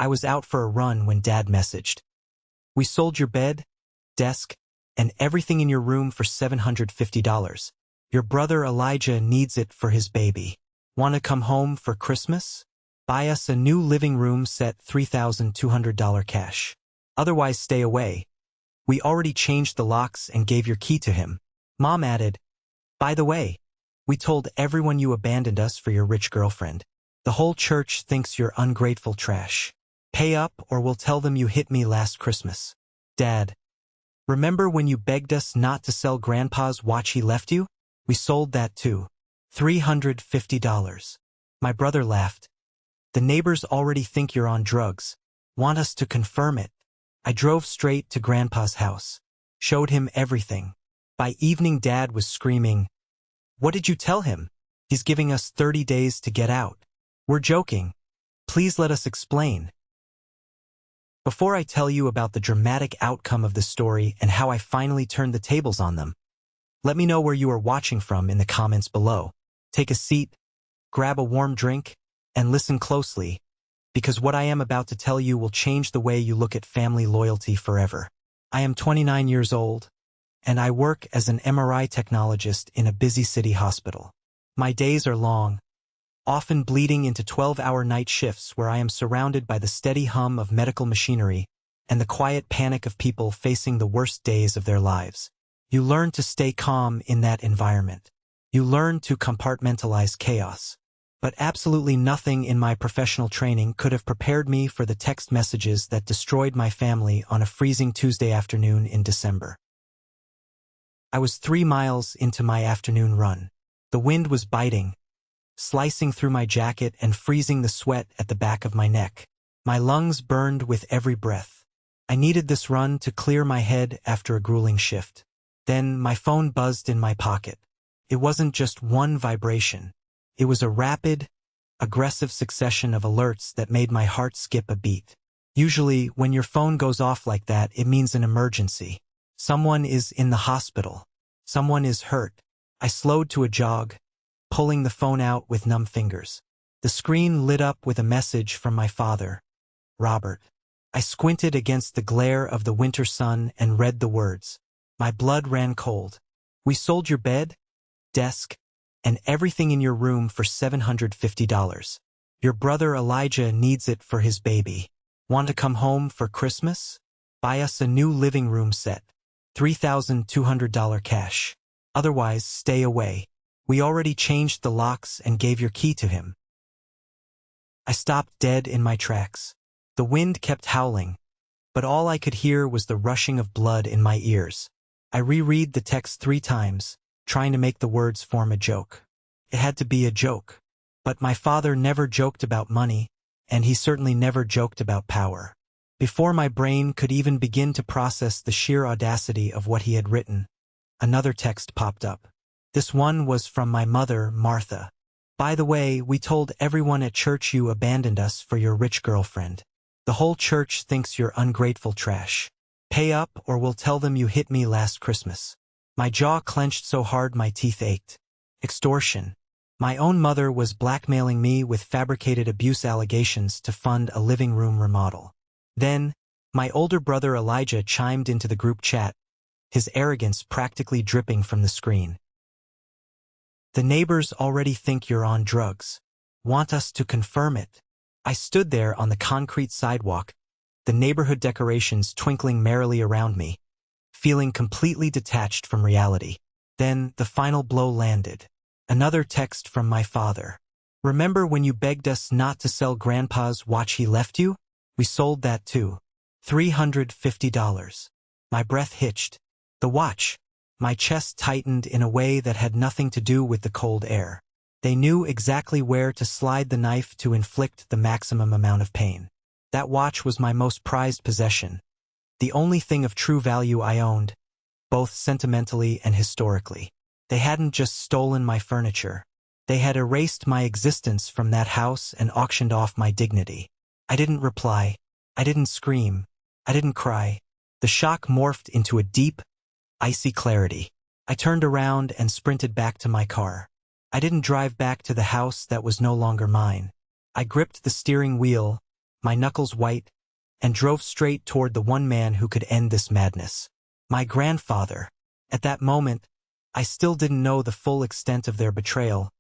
I was out for a run when Dad messaged. We sold your bed, desk, and everything in your room for $750. Your brother Elijah needs it for his baby. Want to come home for Christmas? Buy us a new living room set, $3,200 cash. Otherwise stay away. We already changed the locks and gave your key to him. Mom added, by the way, we told everyone you abandoned us for your rich girlfriend. The whole church thinks you're ungrateful trash. Pay up or we'll tell them you hit me last Christmas. Dad, remember when you begged us not to sell Grandpa's watch he left you? We sold that too. $350. My brother laughed. The neighbors already think you're on drugs. Want us to confirm it. I drove straight to Grandpa's house. Showed him everything. By evening Dad was screaming, what did you tell him? He's giving us 30 days to get out. We're joking. Please let us explain. Before I tell you about the dramatic outcome of the story and how I finally turned the tables on them, let me know where you are watching from in the comments below. Take a seat, grab a warm drink, and listen closely, because what I am about to tell you will change the way you look at family loyalty forever. I am 29 years old, and I work as an MRI technologist in a busy city hospital. My days are long, often bleeding into 12-hour night shifts where I am surrounded by the steady hum of medical machinery and the quiet panic of people facing the worst days of their lives. You learn to stay calm in that environment. You learn to compartmentalize chaos. But absolutely nothing in my professional training could have prepared me for the text messages that destroyed my family on a freezing Tuesday afternoon in December. I was 3 miles into my afternoon run. The wind was biting, slicing through my jacket and freezing the sweat at the back of my neck. My lungs burned with every breath. I needed this run to clear my head after a grueling shift. Then my phone buzzed in my pocket. It wasn't just one vibration. It was a rapid, aggressive succession of alerts that made my heart skip a beat. Usually, when your phone goes off like that, it means an emergency. Someone is in the hospital. Someone is hurt. I slowed to a jog, pulling the phone out with numb fingers. The screen lit up with a message from my father, Robert. I squinted against the glare of the winter sun and read the words. My blood ran cold. We sold your bed, desk, and everything in your room for $750. Your brother Elijah needs it for his baby. Want to come home for Christmas? Buy us a new living room set. $3,200 cash. Otherwise, stay away. We already changed the locks and gave your key to him. I stopped dead in my tracks. The wind kept howling, but all I could hear was the rushing of blood in my ears. I reread the text 3 times, trying to make the words form a joke. It had to be a joke. But my father never joked about money, and he certainly never joked about power. Before my brain could even begin to process the sheer audacity of what he had written, another text popped up. This one was from my mother, Martha. By the way, we told everyone at church you abandoned us for your rich girlfriend. The whole church thinks you're ungrateful trash. Pay up or we'll tell them you hit me last Christmas. My jaw clenched so hard my teeth ached. Extortion. My own mother was blackmailing me with fabricated abuse allegations to fund a living room remodel. Then, my older brother Elijah chimed into the group chat, his arrogance practically dripping from the screen. The neighbors already think you're on drugs. Want us to confirm it. I stood there on the concrete sidewalk, the neighborhood decorations twinkling merrily around me, feeling completely detached from reality. Then the final blow landed. Another text from my father. Remember when you begged us not to sell Grandpa's watch he left you? We sold that too. $350. My breath hitched. The watch. My chest tightened in a way that had nothing to do with the cold air. They knew exactly where to slide the knife to inflict the maximum amount of pain. That watch was my most prized possession. The only thing of true value I owned, both sentimentally and historically. They hadn't just stolen my furniture. They had erased my existence from that house and auctioned off my dignity. I didn't reply. I didn't scream. I didn't cry. The shock morphed into a deep, icy clarity. I turned around and sprinted back to my car. I didn't drive back to the house that was no longer mine. I gripped the steering wheel, my knuckles white, and drove straight toward the one man who could end this madness. My grandfather. At that moment, I still didn't know the full extent of their betrayal,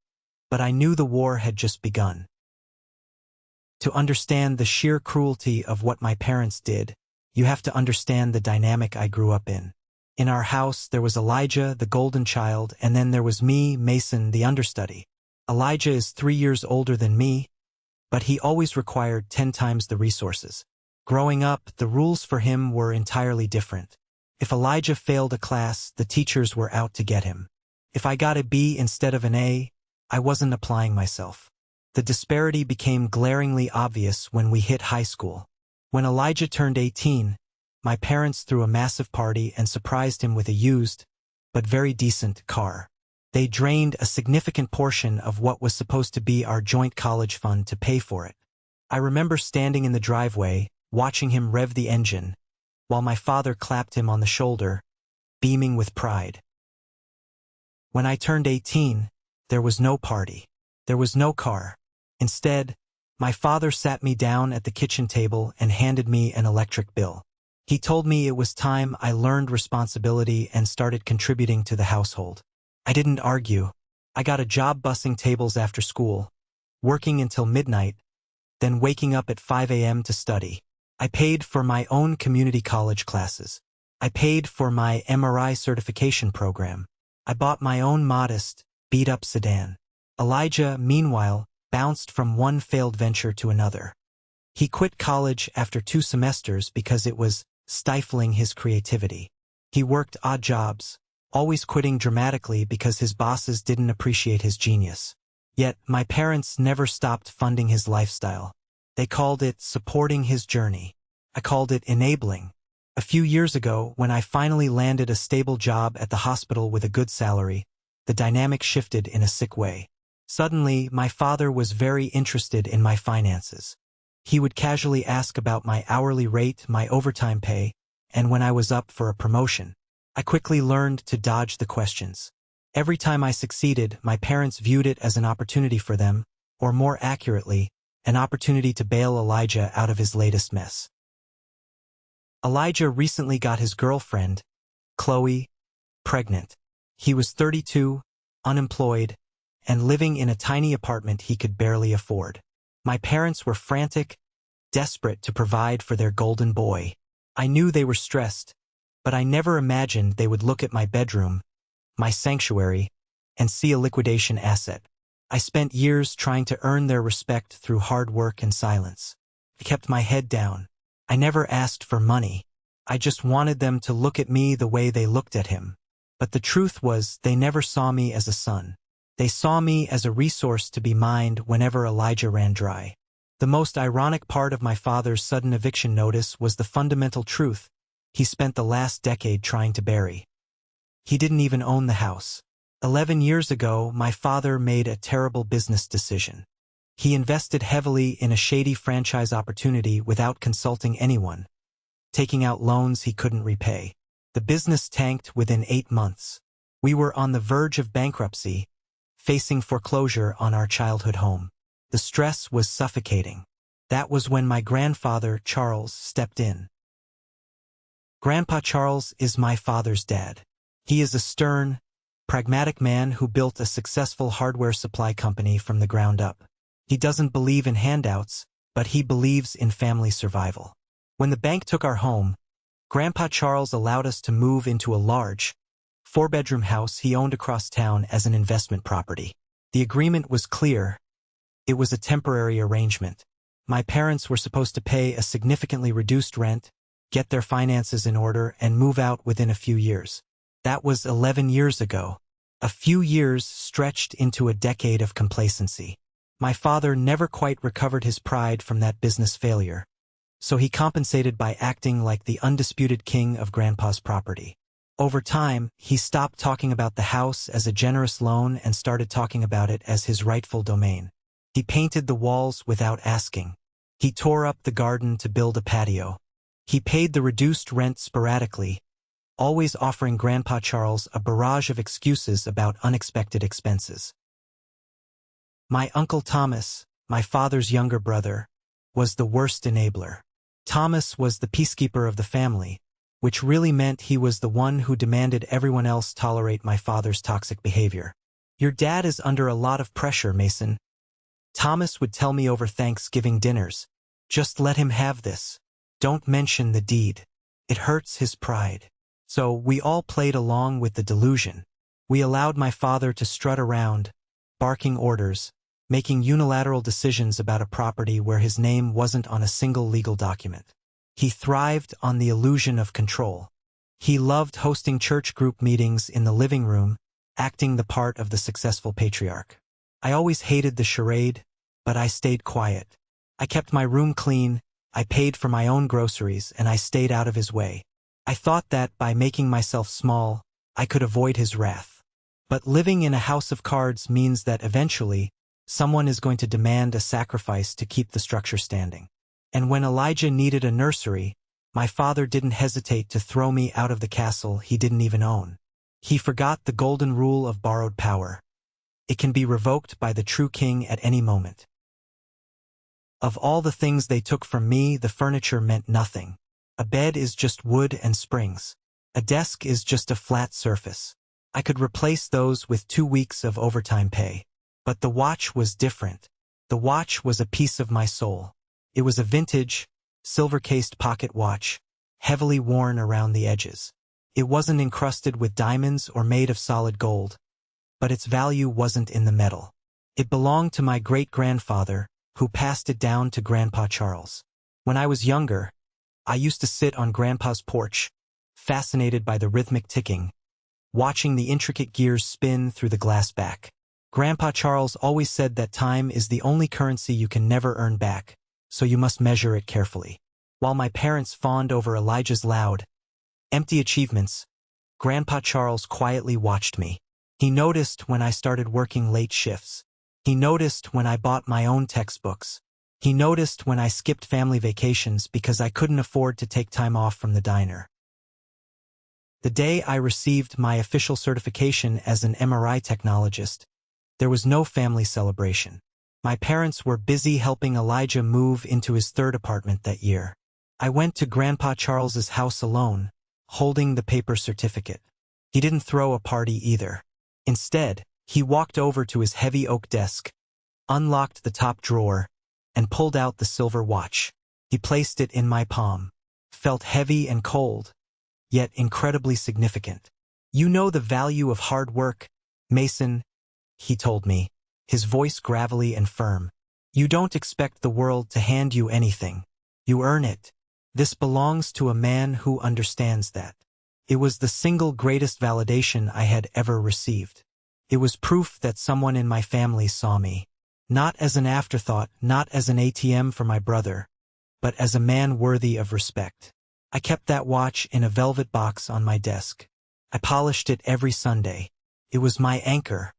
but I knew the war had just begun. To understand the sheer cruelty of what my parents did, you have to understand the dynamic I grew up in. In our house, there was Elijah, the golden child, and then there was me, Mason, the understudy. Elijah is 3 years older than me, but he always required 10 times the resources. Growing up, the rules for him were entirely different. If Elijah failed a class, the teachers were out to get him. If I got a B instead of an A, I wasn't applying myself. The disparity became glaringly obvious when we hit high school. When Elijah turned 18, my parents threw a massive party and surprised him with a used, but very decent, car. They drained a significant portion of what was supposed to be our joint college fund to pay for it. I remember standing in the driveway, watching him rev the engine, while my father clapped him on the shoulder, beaming with pride. When I turned 18, there was no party. There was no car. Instead, my father sat me down at the kitchen table and handed me an electric bill. He told me it was time I learned responsibility and started contributing to the household. I didn't argue. I got a job bussing tables after school, working until midnight, then waking up at 5 a.m. to study. I paid for my own community college classes. I paid for my MRI certification program. I bought my own modest, beat-up sedan. Elijah, meanwhile, bounced from one failed venture to another. He quit college after 2 semesters because it was stifling his creativity. He worked odd jobs, always quitting dramatically because his bosses didn't appreciate his genius. Yet, my parents never stopped funding his lifestyle. They called it supporting his journey. I called it enabling. A few years ago, when I finally landed a stable job at the hospital with a good salary, the dynamic shifted in a sick way. Suddenly, my father was very interested in my finances. He would casually ask about my hourly rate, my overtime pay, and when I was up for a promotion. I quickly learned to dodge the questions. Every time I succeeded, my parents viewed it as an opportunity for them, or more accurately, an opportunity to bail Elijah out of his latest mess. Elijah recently got his girlfriend, Chloe, pregnant. He was 32, unemployed, and living in a tiny apartment he could barely afford. My parents were frantic, desperate to provide for their golden boy. I knew they were stressed, but I never imagined they would look at my bedroom, my sanctuary, and see a liquidation asset. I spent years trying to earn their respect through hard work and silence. I kept my head down. I never asked for money. I just wanted them to look at me the way they looked at him. But the truth was, they never saw me as a son. They saw me as a resource to be mined whenever Elijah ran dry. The most ironic part of my father's sudden eviction notice was the fundamental truth he spent the last decade trying to bury. He didn't even own the house. 11 years ago, my father made a terrible business decision. He invested heavily in a shady franchise opportunity without consulting anyone, taking out loans he couldn't repay. The business tanked within 8 months. We were on the verge of bankruptcy, facing foreclosure on our childhood home. The stress was suffocating. That was when my grandfather, Charles, stepped in. Grandpa Charles is my father's dad. He is a stern, pragmatic man who built a successful hardware supply company from the ground up. He doesn't believe in handouts, but he believes in family survival. When the bank took our home, Grandpa Charles allowed us to move into a large, 4-bedroom house he owned across town as an investment property. The agreement was clear. It was a temporary arrangement. My parents were supposed to pay a significantly reduced rent, get their finances in order, and move out within a few years. That was 11 years ago. A few years stretched into a decade of complacency. My father never quite recovered his pride from that business failure, so he compensated by acting like the undisputed king of Grandpa's property. Over time, he stopped talking about the house as a generous loan and started talking about it as his rightful domain. He painted the walls without asking. He tore up the garden to build a patio. He paid the reduced rent sporadically, always offering Grandpa Charles a barrage of excuses about unexpected expenses. My Uncle Thomas, my father's younger brother, was the worst enabler. Thomas was the peacekeeper of the family, which really meant he was the one who demanded everyone else tolerate my father's toxic behavior. "Your dad is under a lot of pressure, Mason," Thomas would tell me over Thanksgiving dinners. "Just let him have this. Don't mention the deed. It hurts his pride." So we all played along with the delusion. We allowed my father to strut around, barking orders, making unilateral decisions about a property where his name wasn't on a single legal document. He thrived on the illusion of control. He loved hosting church group meetings in the living room, acting the part of the successful patriarch. I always hated the charade, but I stayed quiet. I kept my room clean, I paid for my own groceries, and I stayed out of his way. I thought that by making myself small, I could avoid his wrath. But living in a house of cards means that eventually, someone is going to demand a sacrifice to keep the structure standing. And when Elijah needed a nursery, my father didn't hesitate to throw me out of the castle he didn't even own. He forgot the golden rule of borrowed power. It can be revoked by the true king at any moment. Of all the things they took from me, the furniture meant nothing. A bed is just wood and springs. A desk is just a flat surface. I could replace those with 2 weeks of overtime pay. But the watch was different. The watch was a piece of my soul. It was a vintage, silver-cased pocket watch, heavily worn around the edges. It wasn't encrusted with diamonds or made of solid gold, but its value wasn't in the metal. It belonged to my great-grandfather, who passed it down to Grandpa Charles. When I was younger, I used to sit on Grandpa's porch, fascinated by the rhythmic ticking, watching the intricate gears spin through the glass back. Grandpa Charles always said that time is the only currency you can never earn back, so you must measure it carefully. While my parents fawned over Elijah's loud, empty achievements, Grandpa Charles quietly watched me. He noticed when I started working late shifts. He noticed when I bought my own textbooks. He noticed when I skipped family vacations because I couldn't afford to take time off from the diner. The day I received my official certification as an MRI technologist, there was no family celebration. My parents were busy helping Elijah move into his third apartment that year. I went to Grandpa Charles's house alone, holding the paper certificate. He didn't throw a party either. Instead, he walked over to his heavy oak desk, unlocked the top drawer, and pulled out the silver watch. He placed it in my palm. Felt heavy and cold, yet incredibly significant. "You know the value of hard work, Mason," he told me, his voice gravelly and firm. "You don't expect the world to hand you anything. You earn it. This belongs to a man who understands that." It was the single greatest validation I had ever received. It was proof that someone in my family saw me, not as an afterthought, not as an ATM for my brother, but as a man worthy of respect. I kept that watch in a velvet box on my desk. I polished it every Sunday. It was my anchor.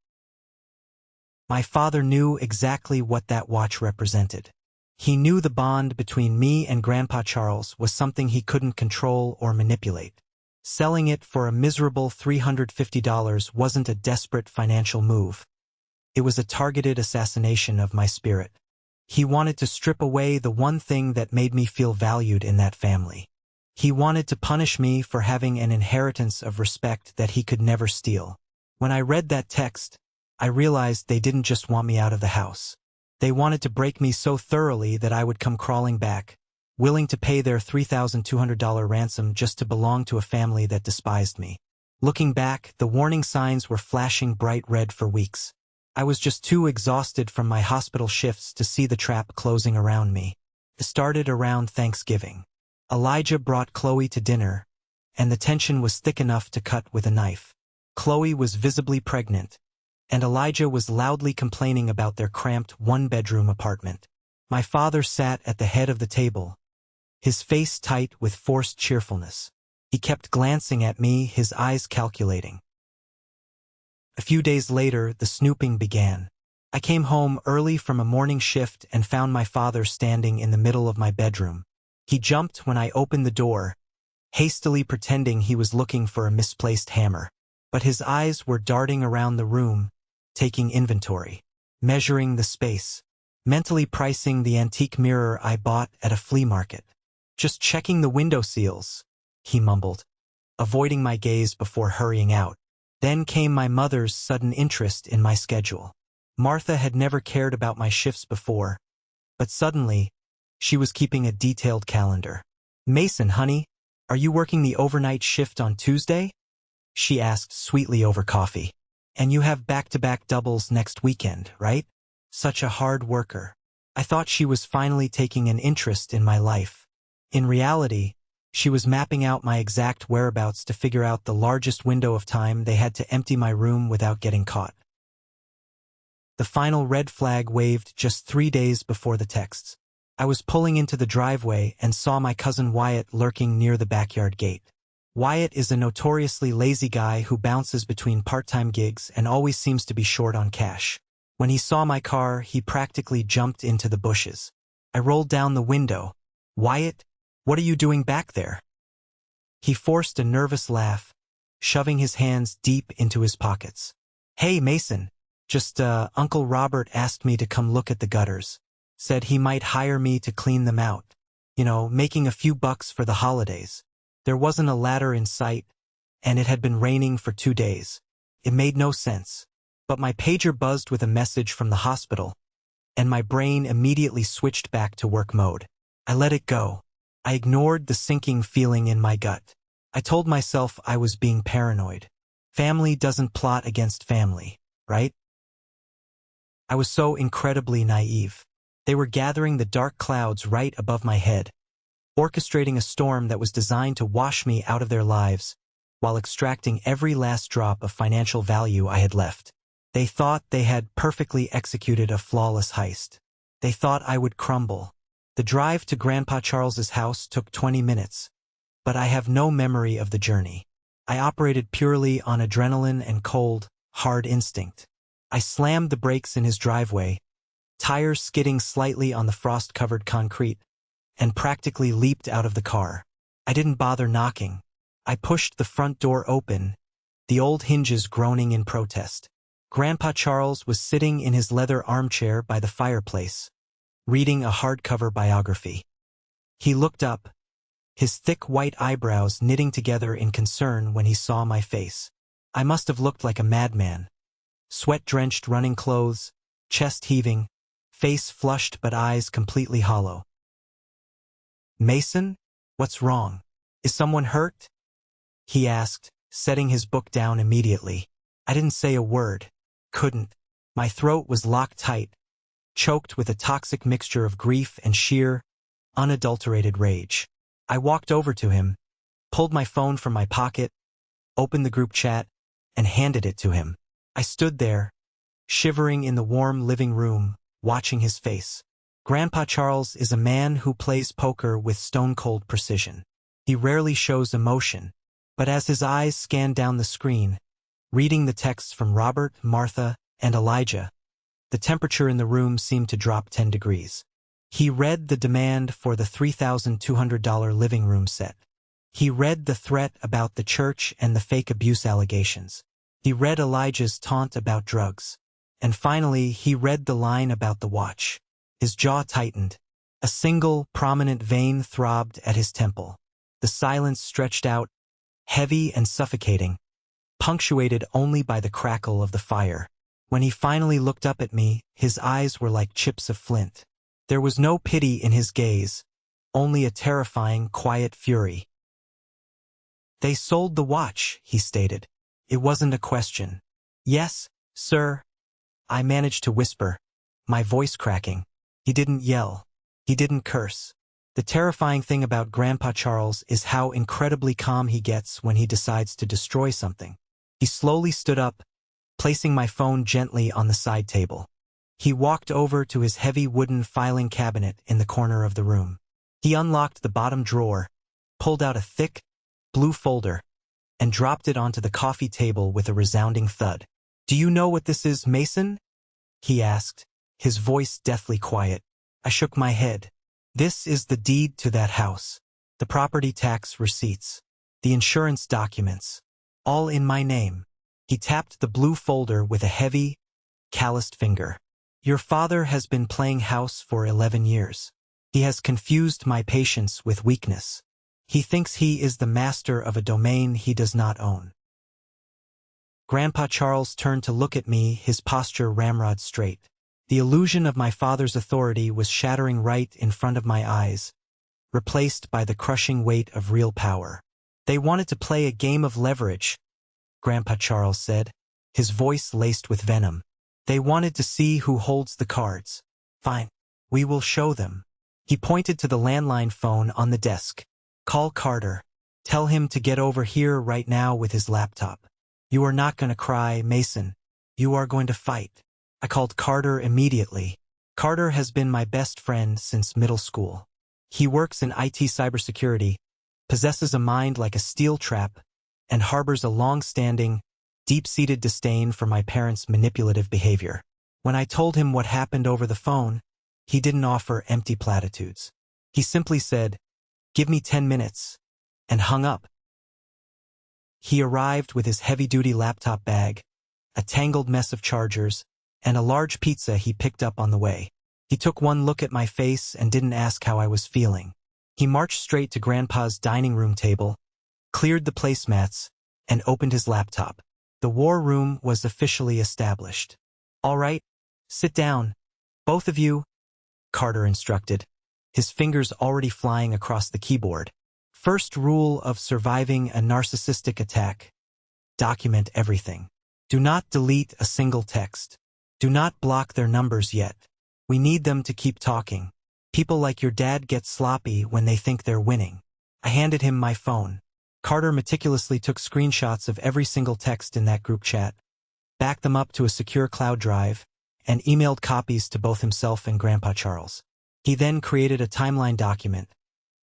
My father knew exactly what that watch represented. He knew the bond between me and Grandpa Charles was something he couldn't control or manipulate. Selling it for a miserable $350 wasn't a desperate financial move. It was a targeted assassination of my spirit. He wanted to strip away the one thing that made me feel valued in that family. He wanted to punish me for having an inheritance of respect that he could never steal. When I read that text, I realized they didn't just want me out of the house. They wanted to break me so thoroughly that I would come crawling back, willing to pay their $3,200 ransom just to belong to a family that despised me. Looking back, the warning signs were flashing bright red for weeks. I was just too exhausted from my hospital shifts to see the trap closing around me. It started around Thanksgiving. Elijah brought Chloe to dinner, and the tension was thick enough to cut with a knife. Chloe was visibly pregnant, and Elijah was loudly complaining about their cramped one-bedroom apartment. My father sat at the head of the table, his face tight with forced cheerfulness. He kept glancing at me, his eyes calculating. A few days later, the snooping began. I came home early from a morning shift and found my father standing in the middle of my bedroom. He jumped when I opened the door, hastily pretending he was looking for a misplaced hammer. But his eyes were darting around the room, taking inventory, measuring the space. mentally pricing the antique mirror I bought at a flea market. Just checking the window seals, he mumbled, avoiding my gaze before hurrying out. Then came my mother's sudden interest in my schedule. Martha had never cared about my shifts before, but suddenly, she was keeping a detailed calendar. "Mason, honey, are you working the overnight shift on Tuesday?" she asked sweetly over coffee. "And you have back-to-back doubles next weekend, right? Such a hard worker." I thought she was finally taking an interest in my life. In reality, she was mapping out my exact whereabouts to figure out the largest window of time they had to empty my room without getting caught. The final red flag waved just 3 days before the texts. I was pulling into the driveway and saw my cousin Wyatt lurking near the backyard gate. Wyatt is a notoriously lazy guy who bounces between part-time gigs and always seems to be short on cash. When he saw my car, he practically jumped into the bushes. I rolled down the window. "Wyatt, what are you doing back there?" He forced a nervous laugh, shoving his hands deep into his pockets. "Hey, Mason, just Uncle Robert asked me to come look at the gutters. Said he might hire me to clean them out. Making a few bucks for the holidays." There wasn't a ladder in sight, and it had been raining for 2 days. It made no sense. But my pager buzzed with a message from the hospital, and my brain immediately switched back to work mode. I let it go. I ignored the sinking feeling in my gut. I told myself I was being paranoid. Family doesn't plot against family, right? I was so incredibly naive. They were gathering the dark clouds right above my head, orchestrating a storm that was designed to wash me out of their lives, while extracting every last drop of financial value I had left. They thought they had perfectly executed a flawless heist. They thought I would crumble. The drive to Grandpa Charles's house took 20 minutes, but I have no memory of the journey. I operated purely on adrenaline and cold, hard instinct. I slammed the brakes in his driveway, tires skidding slightly on the frost-covered concrete, and practically leaped out of the car. I didn't bother knocking. I pushed the front door open, the old hinges groaning in protest. Grandpa Charles was sitting in his leather armchair by the fireplace, reading a hardcover biography. He looked up, his thick white eyebrows knitting together in concern when he saw my face. I must have looked like a madman. Sweat-drenched running clothes, chest heaving, face flushed but eyes completely hollow. "Mason, what's wrong? Is someone hurt?" he asked, setting his book down immediately. I didn't say a word. Couldn't. My throat was locked tight, choked with a toxic mixture of grief and sheer, unadulterated rage. I walked over to him, pulled my phone from my pocket, opened the group chat, and handed it to him. I stood there, shivering in the warm living room, watching his face. Grandpa Charles is a man who plays poker with stone-cold precision. He rarely shows emotion, but as his eyes scanned down the screen, reading the texts from Robert, Martha, and Elijah, the temperature in the room seemed to drop 10 degrees. He read the demand for the $3,200 living room set. He read the threat about the church and the fake abuse allegations. He read Elijah's taunt about drugs. And finally, he read the line about the watch. His jaw tightened. A single, prominent vein throbbed at his temple. The silence stretched out, heavy and suffocating, punctuated only by the crackle of the fire. When he finally looked up at me, his eyes were like chips of flint. There was no pity in his gaze, only a terrifying, quiet fury. "They sold the watch," he stated. It wasn't a question. "Yes, sir," I managed to whisper, my voice cracking. He didn't yell. He didn't curse. The terrifying thing about Grandpa Charles is how incredibly calm he gets when he decides to destroy something. He slowly stood up, placing my phone gently on the side table. He walked over to his heavy wooden filing cabinet in the corner of the room. He unlocked the bottom drawer, pulled out a thick, blue folder, and dropped it onto the coffee table with a resounding thud. "Do you know what this is, Mason?" he asked, his voice deathly quiet. I shook my head. "This is the deed to that house, the property tax receipts, the insurance documents, all in my name." He tapped the blue folder with a heavy, calloused finger. Your father has been playing house for 11 years. He has confused my patience with weakness. He thinks he is the master of a domain he does not own. Grandpa Charles turned to look at me, his posture ramrod straight. The illusion of my father's authority was shattering right in front of my eyes, replaced by the crushing weight of real power. They wanted to play a game of leverage, Grandpa Charles said, his voice laced with venom. They wanted to see who holds the cards. Fine. We will show them. He pointed to the landline phone on the desk. Call Carter. Tell him to get over here right now with his laptop. You are not going to cry, Mason. You are going to fight. I called Carter immediately. Carter has been my best friend since middle school. He works in IT cybersecurity, possesses a mind like a steel trap, and harbors a long-standing, deep-seated disdain for my parents' manipulative behavior. When I told him what happened over the phone, he didn't offer empty platitudes. He simply said, "Give me 10 minutes," and hung up. He arrived with his heavy-duty laptop bag, a tangled mess of chargers, and a large pizza he picked up on the way. He took one look at my face and didn't ask how I was feeling. He marched straight to Grandpa's dining room table, cleared the placemats, and opened his laptop. The war room was officially established. "All right, sit down, both of you," Carter instructed, his fingers already flying across the keyboard. First rule of surviving a narcissistic attack: document everything. Do not delete a single text. Do not block their numbers yet. We need them to keep talking. People like your dad get sloppy when they think they're winning. I handed him my phone. Carter meticulously took screenshots of every single text in that group chat, backed them up to a secure cloud drive, and emailed copies to both himself and Grandpa Charles. He then created a timeline document,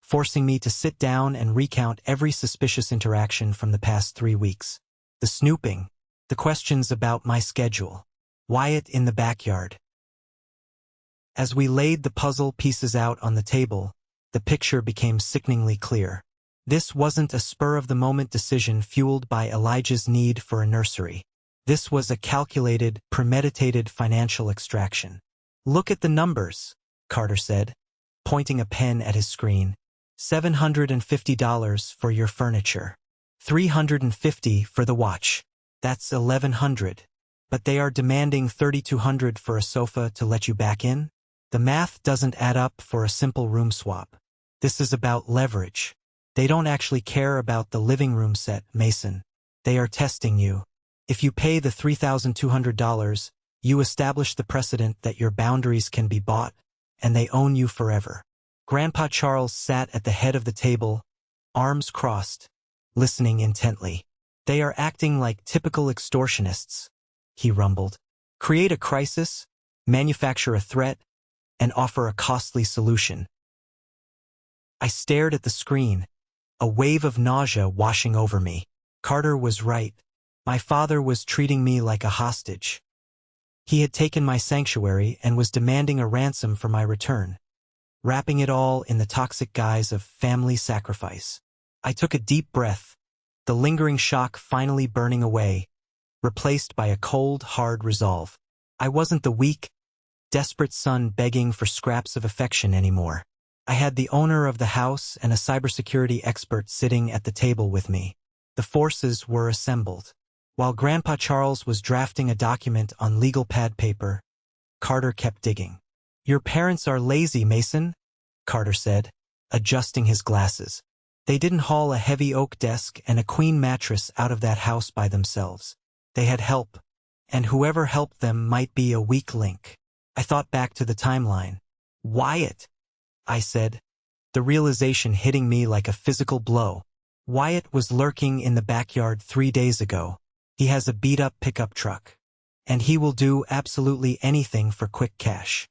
forcing me to sit down and recount every suspicious interaction from the past 3 weeks. The snooping, the questions about my schedule, Wyatt in the backyard. As we laid the puzzle pieces out on the table, the picture became sickeningly clear. This wasn't a spur-of-the-moment decision fueled by Elijah's need for a nursery. This was a calculated, premeditated financial extraction. "Look at the numbers," Carter said, pointing a pen at his screen. $750 for your furniture. $350 for the watch. That's $1,100. But they are demanding $3,200 for a sofa to let you back in? The math doesn't add up for a simple room swap. This is about leverage. They don't actually care about the living room set, Mason. They are testing you. If you pay the $3,200, you establish the precedent that your boundaries can be bought, and they own you forever. Grandpa Charles sat at the head of the table, arms crossed, listening intently. "They are acting like typical extortionists," he rumbled. "Create a crisis, manufacture a threat, and offer a costly solution." I stared at the screen, a wave of nausea washing over me. Carter was right. My father was treating me like a hostage. He had taken my sanctuary and was demanding a ransom for my return, wrapping it all in the toxic guise of family sacrifice. I took a deep breath, the lingering shock finally burning away, replaced by a cold, hard resolve. I wasn't the weak, desperate son begging for scraps of affection anymore. I had the owner of the house and a cybersecurity expert sitting at the table with me. The forces were assembled. While Grandpa Charles was drafting a document on legal pad paper, Carter kept digging. "Your parents are lazy, Mason," Carter said, adjusting his glasses. "They didn't haul a heavy oak desk and a queen mattress out of that house by themselves. They had help, and whoever helped them might be a weak link." I thought back to the timeline. "Wyatt," I said, the realization hitting me like a physical blow. Wyatt was lurking in the backyard 3 days ago. He has a beat-up pickup truck, and he will do absolutely anything for quick cash.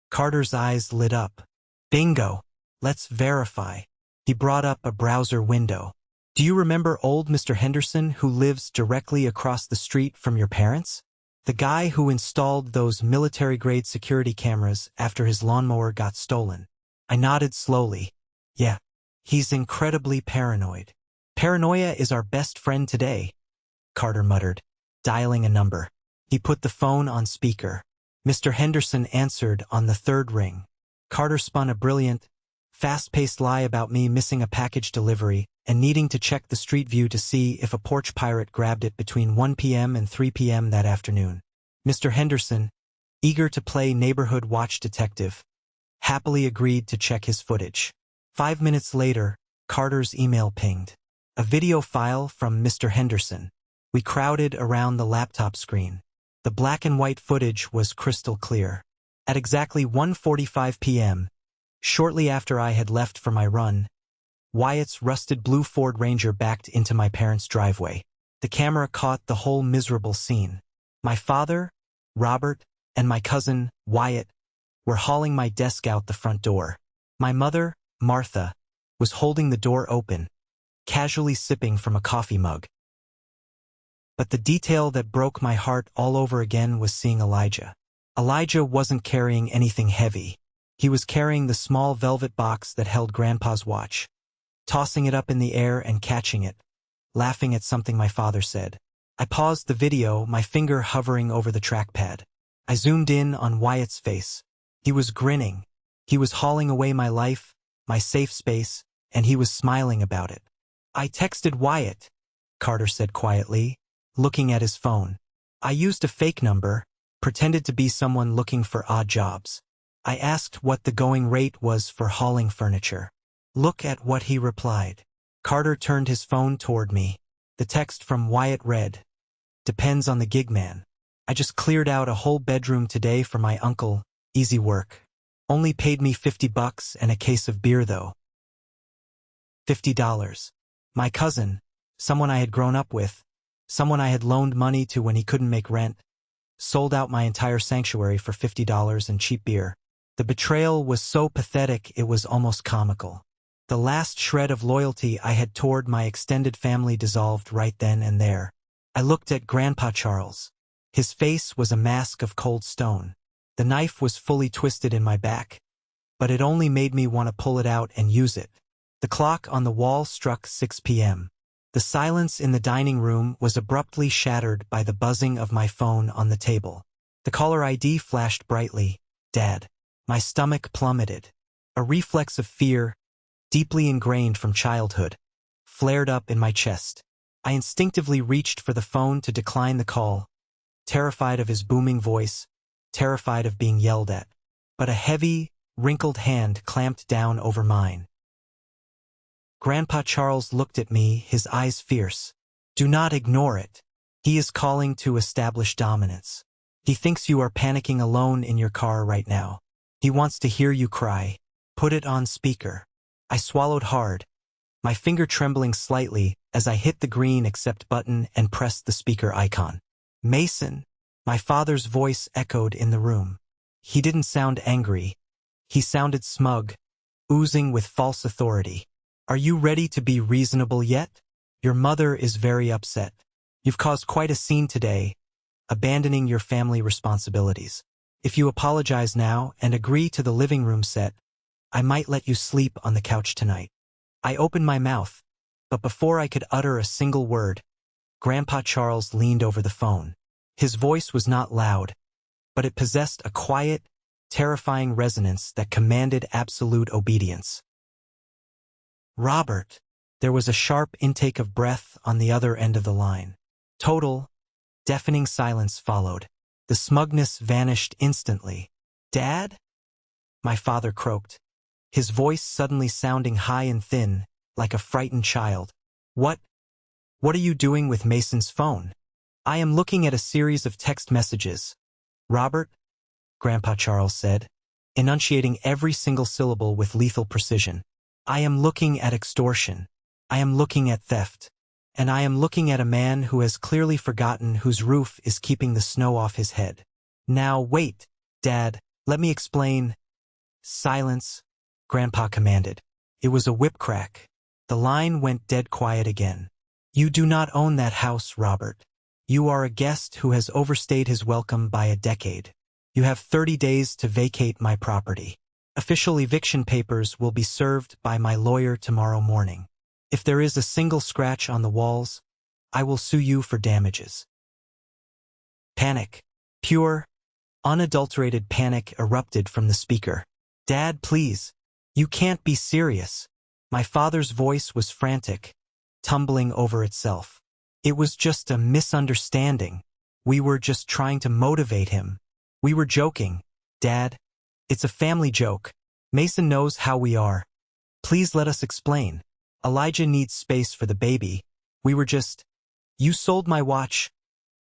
Carter's eyes lit up. "Bingo! Let's verify." He brought up a browser window. "Do you remember old Mr. Henderson who lives directly across the street from your parents? The guy who installed those military-grade security cameras after his lawnmower got stolen?" I nodded slowly. "Yeah, he's incredibly paranoid." "Paranoia is our best friend today," Carter muttered, dialing a number. He put the phone on speaker. Mr. Henderson answered on the third ring. Carter spun a brilliant, fast-paced lie about me missing a package delivery and needing to check the street view to see if a porch pirate grabbed it between 1 p.m. and 3 p.m. that afternoon. Mr. Henderson, eager to play neighborhood watch detective, happily agreed to check his footage. 5 minutes later, Carter's email pinged. A video file from Mr. Henderson. We crowded around the laptop screen. The black and white footage was crystal clear. At exactly 1:45 p.m., shortly after I had left for my run, Wyatt's rusted blue Ford Ranger backed into my parents' driveway. The camera caught the whole miserable scene. My father, Robert, and my cousin, Wyatt, were hauling my desk out the front door. My mother, Martha, was holding the door open, casually sipping from a coffee mug. But the detail that broke my heart all over again was seeing Elijah. Elijah wasn't carrying anything heavy. He was carrying the small velvet box that held Grandpa's watch, tossing it up in the air and catching it, laughing at something my father said. I paused the video, my finger hovering over the trackpad. I zoomed in on Wyatt's face. He was grinning. He was hauling away my life, my safe space, and he was smiling about it. I texted Wyatt, Carter said quietly, looking at his phone. I used a fake number, pretended to be someone looking for odd jobs. I asked what the going rate was for hauling furniture. Look at what he replied. Carter turned his phone toward me. The text from Wyatt read, "Depends on the gig, man. I just cleared out a whole bedroom today for my uncle, easy work. Only paid me $50 and a case of beer though." $50. My cousin, someone I had grown up with, someone I had loaned money to when he couldn't make rent, sold out my entire sanctuary for $50 and cheap beer. The betrayal was so pathetic it was almost comical. The last shred of loyalty I had toward my extended family dissolved right then and there. I looked at Grandpa Charles. His face was a mask of cold stone. The knife was fully twisted in my back, but it only made me want to pull it out and use it. The clock on the wall struck 6 p.m. The silence in the dining room was abruptly shattered by the buzzing of my phone on the table. The caller ID flashed brightly. Dad. My stomach plummeted. A reflex of fear, deeply ingrained from childhood, flared up in my chest. I instinctively reached for the phone to decline the call, terrified of his booming voice, terrified of being yelled at. But a heavy, wrinkled hand clamped down over mine. Grandpa Charles looked at me, his eyes fierce. "Do not ignore it. He is calling to establish dominance. He thinks you are panicking alone in your car right now. He wants to hear you cry. Put it on speaker." I swallowed hard, my finger trembling slightly as I hit the green accept button and pressed the speaker icon. "Mason," my father's voice echoed in the room. He didn't sound angry. He sounded smug, oozing with false authority. "Are you ready to be reasonable yet? Your mother is very upset. You've caused quite a scene today, abandoning your family responsibilities. If you apologize now and agree to the living room set, I might let you sleep on the couch tonight." I opened my mouth, but before I could utter a single word, Grandpa Charles leaned over the phone. His voice was not loud, but it possessed a quiet, terrifying resonance that commanded absolute obedience. "Robert." There was a sharp intake of breath on the other end of the line. Total, deafening silence followed. The smugness vanished instantly. "Dad?" My father croaked, his voice suddenly sounding high and thin, like a frightened child. What are you doing with Mason's phone?" "I am looking at a series of text messages, Robert," Grandpa Charles said, enunciating every single syllable with lethal precision. "I am looking at extortion. I am looking at theft. And I am looking at a man who has clearly forgotten whose roof is keeping the snow off his head. Now wait, Dad, let me explain." "Silence," Grandpa commanded. It was a whip crack. The line went dead quiet again. "You do not own that house, Robert. You are a guest who has overstayed his welcome by a decade. You have 30 days to vacate my property. Official eviction papers will be served by my lawyer tomorrow morning. If there is a single scratch on the walls, I will sue you for damages." Panic. Pure, Unadulterated panic erupted from the speaker. "Dad, please. You can't be serious." My father's voice was frantic, tumbling over itself. "It was just a misunderstanding. We were just trying to motivate him. We were joking, Dad. It's a family joke. Mason knows how we are. Please let us explain. Elijah needs space for the baby. We were just—" "You sold my watch,"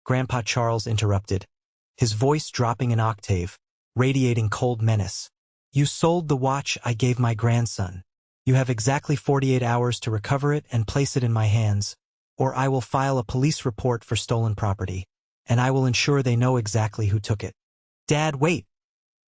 Grandpa Charles interrupted, his voice dropping an octave, radiating cold menace. "You sold the watch I gave my grandson. You have exactly 48 hours to recover it and place it in my hands, or I will file a police report for stolen property, and I will ensure they know exactly who took it." "Dad, wait!"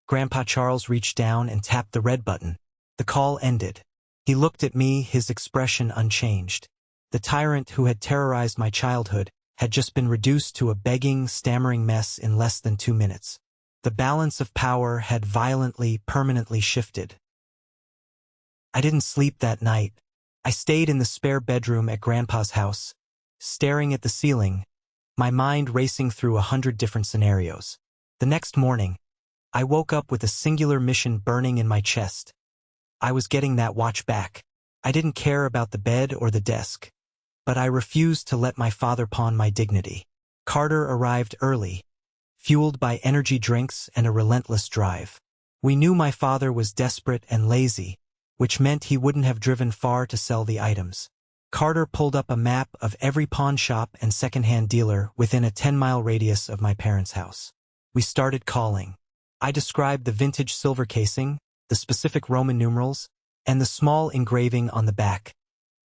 Grandpa Charles reached down and tapped the red button. The call ended. He looked at me, his expression unchanged. The tyrant who had terrorized my childhood had just been reduced to a begging, stammering mess in less than 2 minutes. The balance of power had violently, permanently shifted. I didn't sleep that night. I stayed in the spare bedroom at Grandpa's house, staring at the ceiling, my mind racing through 100 different scenarios. The next morning, I woke up with a singular mission burning in my chest. I was getting that watch back. I didn't care about the bed or the desk, but I refused to let my father pawn my dignity. Carter arrived early, fueled by energy drinks and a relentless drive. We knew my father was desperate and lazy, which meant he wouldn't have driven far to sell the items. Carter pulled up a map of every pawn shop and second-hand dealer within a 10-mile radius of my parents' house. We started calling. I described the vintage silver casing, the specific Roman numerals, and the small engraving on the back.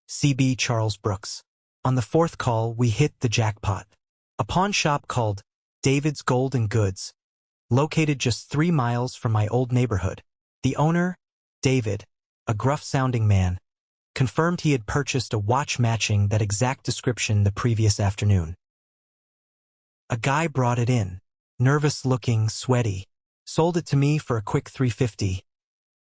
C.B. Charles Brooks. On the 4th call, we hit the jackpot. A pawn shop called David's Gold and Goods, located just 3 miles from my old neighborhood. The owner, David, a gruff-sounding man, confirmed he had purchased a watch matching that exact description the previous afternoon. A guy brought it in, nervous-looking, sweaty. "Sold it to me for a quick $350.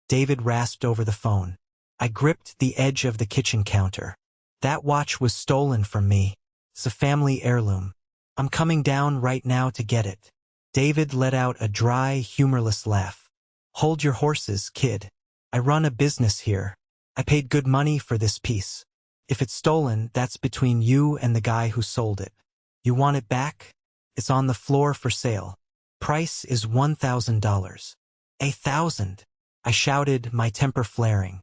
David rasped over the phone. I gripped the edge of the kitchen counter. "That watch was stolen from me. It's a family heirloom. I'm coming down right now to get it." David let out a dry, humorless laugh. "Hold your horses, kid. I run a business here. I paid good money for this piece. If it's stolen, that's between you and the guy who sold it. You want it back? It's on the floor for sale. Price is $1,000. $1,000, I shouted, my temper flaring.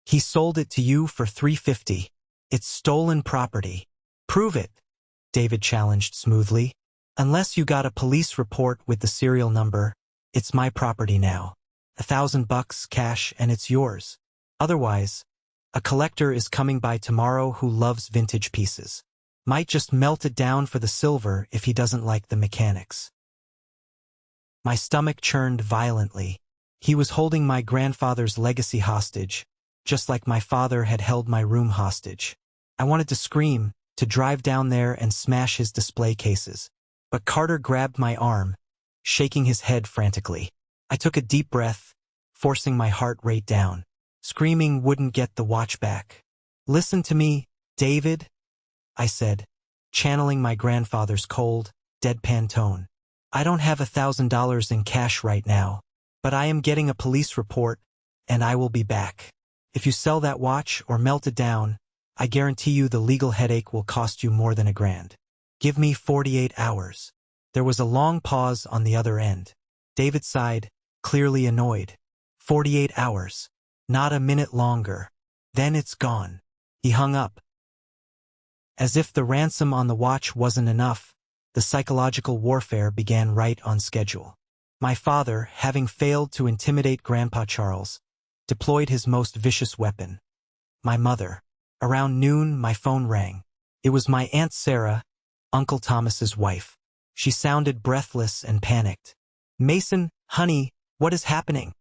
He sold it to you for $350. It's stolen property. Prove it, David challenged smoothly. Unless you got a police report with the serial number, it's my property now. $1,000 cash and it's yours. Otherwise, a collector is coming by tomorrow who loves vintage pieces. Might just melt it down for the silver if he doesn't like the mechanics. My stomach churned violently. He was holding my grandfather's legacy hostage, just like my father had held my room hostage. I wanted to scream, to drive down there and smash his display cases. But Carter grabbed my arm, shaking his head frantically. I took a deep breath, forcing my heart rate down. Screaming wouldn't get the watch back. Listen to me, David, I said, channeling my grandfather's cold, deadpan tone. I don't have $1,000 in cash right now, but I am getting a police report, and I will be back. If you sell that watch or melt it down, I guarantee you the legal headache will cost you more than $1,000. Give me 48 hours. There was a long pause on the other end. David sighed, clearly annoyed. 48 hours. Not a minute longer. Then it's gone. He hung up. As if the ransom on the watch wasn't enough, the psychological warfare began right on schedule. My father, having failed to intimidate Grandpa Charles, deployed his most vicious weapon. My mother. Around noon, my phone rang. It was my Aunt Sarah, Uncle Thomas's wife. She sounded breathless and panicked. Mason, honey, what is happening?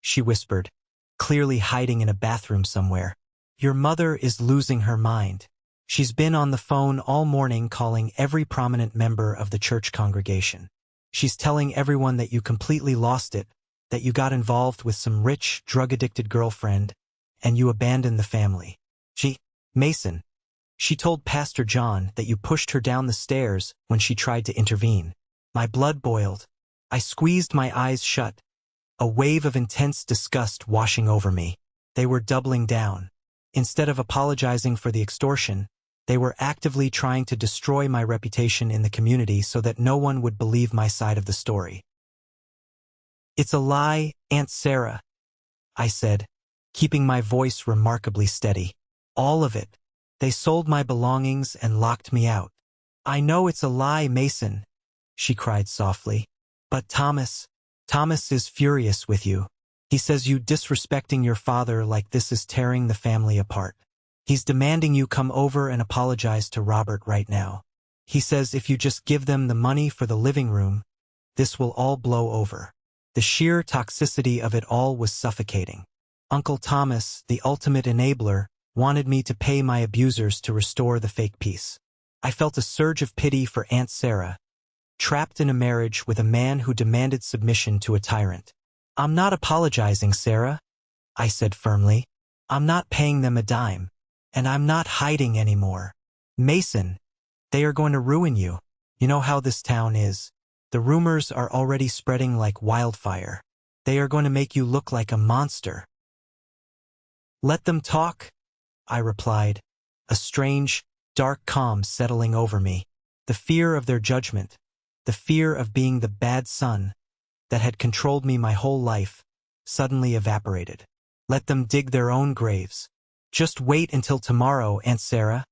She whispered, clearly hiding in a bathroom somewhere. Your mother is losing her mind. She's been on the phone all morning calling every prominent member of the church congregation. She's telling everyone that you completely lost it, that you got involved with some rich, drug-addicted girlfriend, and you abandoned the family. Mason, she told Pastor John that you pushed her down the stairs when she tried to intervene. My blood boiled. I squeezed my eyes shut, a wave of intense disgust washing over me. They were doubling down. Instead of apologizing for the extortion, they were actively trying to destroy my reputation in the community so that no one would believe my side of the story. "It's a lie, Aunt Sarah," I said, keeping my voice remarkably steady. "All of it. They sold my belongings and locked me out." "I know it's a lie, Mason," she cried softly. "But Thomas is furious with you. He says you disrespecting your father like this is tearing the family apart. He's demanding you come over and apologize to Robert right now. He says if you just give them the money for the living room, this will all blow over." The sheer toxicity of it all was suffocating. Uncle Thomas, the ultimate enabler, wanted me to pay my abusers to restore the fake peace. I felt a surge of pity for Aunt Sarah, trapped in a marriage with a man who demanded submission to a tyrant. "I'm not apologizing, Sarah," I said firmly. "I'm not paying them a dime. And I'm not hiding anymore. Mason, they are going to ruin you. You know how this town is. The rumors are already spreading like wildfire. They are going to make you look like a monster." "Let them talk," I replied, a strange, dark calm settling over me. The fear of their judgment, the fear of being the bad son that had controlled me my whole life, suddenly evaporated. Let them dig their own graves. "Just wait until tomorrow, Aunt Sarah,"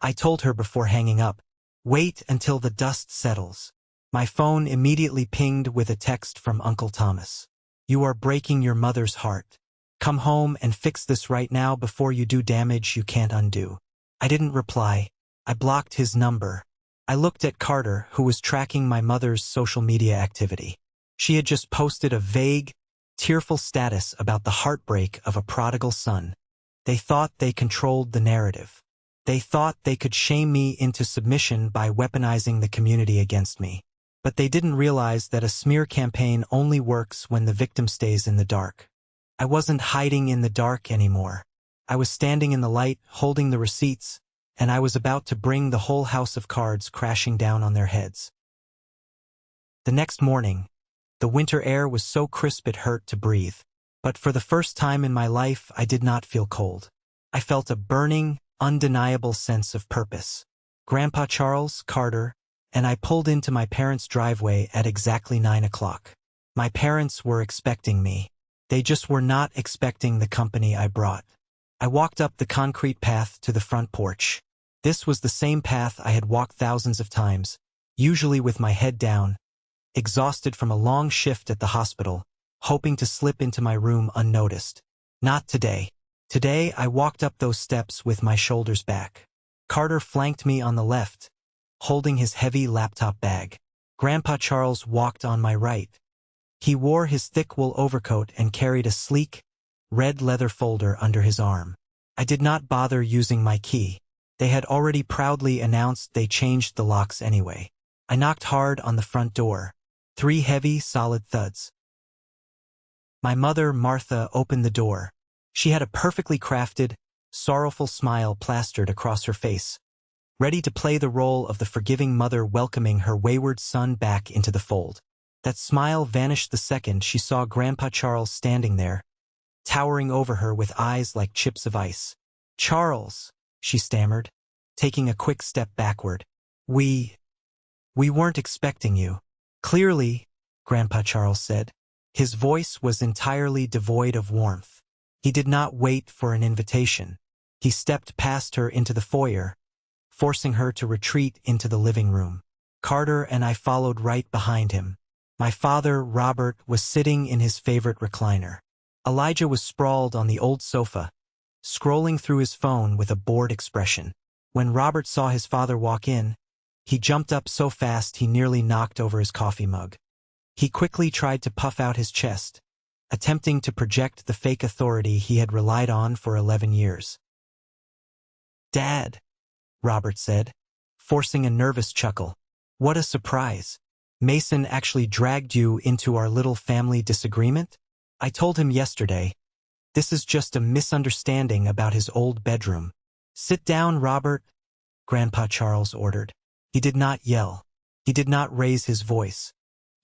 I told her before hanging up. "Wait until the dust settles." My phone immediately pinged with a text from Uncle Thomas. "You are breaking your mother's heart. Come home and fix this right now before you do damage you can't undo." I didn't reply. I blocked his number. I looked at Carter, who was tracking my mother's social media activity. She had just posted a vague, tearful status about the heartbreak of a prodigal son. They thought they controlled the narrative. They thought they could shame me into submission by weaponizing the community against me. But they didn't realize that a smear campaign only works when the victim stays in the dark. I wasn't hiding in the dark anymore. I was standing in the light, holding the receipts, and I was about to bring the whole house of cards crashing down on their heads. The next morning, the winter air was so crisp it hurt to breathe. But for the first time in my life, I did not feel cold. I felt a burning, undeniable sense of purpose. Grandpa Charles, Carter, and I pulled into my parents' driveway at exactly 9 o'clock. My parents were expecting me. They just were not expecting the company I brought. I walked up the concrete path to the front porch. This was the same path I had walked thousands of times, usually with my head down, exhausted from a long shift at the hospital, hoping to slip into my room unnoticed. Not today. Today I walked up those steps with my shoulders back. Carter flanked me on the left, holding his heavy laptop bag. Grandpa Charles walked on my right. He wore his thick wool overcoat and carried a sleek, red leather folder under his arm. I did not bother using my key. They had already proudly announced they changed the locks anyway. I knocked hard on the front door. 3 heavy, solid thuds. My mother, Martha, opened the door. She had a perfectly crafted, sorrowful smile plastered across her face, ready to play the role of the forgiving mother welcoming her wayward son back into the fold. That smile vanished the second she saw Grandpa Charles standing there, towering over her with eyes like chips of ice. "Charles," she stammered, taking a quick step backward. We weren't expecting you." "Clearly," Grandpa Charles said. His voice was entirely devoid of warmth. He did not wait for an invitation. He stepped past her into the foyer, forcing her to retreat into the living room. Carter and I followed right behind him. My father, Robert, was sitting in his favorite recliner. Elijah was sprawled on the old sofa, scrolling through his phone with a bored expression. When Robert saw his father walk in, he jumped up so fast he nearly knocked over his coffee mug. He quickly tried to puff out his chest, attempting to project the fake authority he had relied on for 11 years. "Dad," Robert said, forcing a nervous chuckle. "What a surprise. Mason actually dragged you into our little family disagreement?" I told him yesterday. "This is just a misunderstanding about his old bedroom." "Sit down, Robert," Grandpa Charles ordered. He did not yell. He did not raise his voice.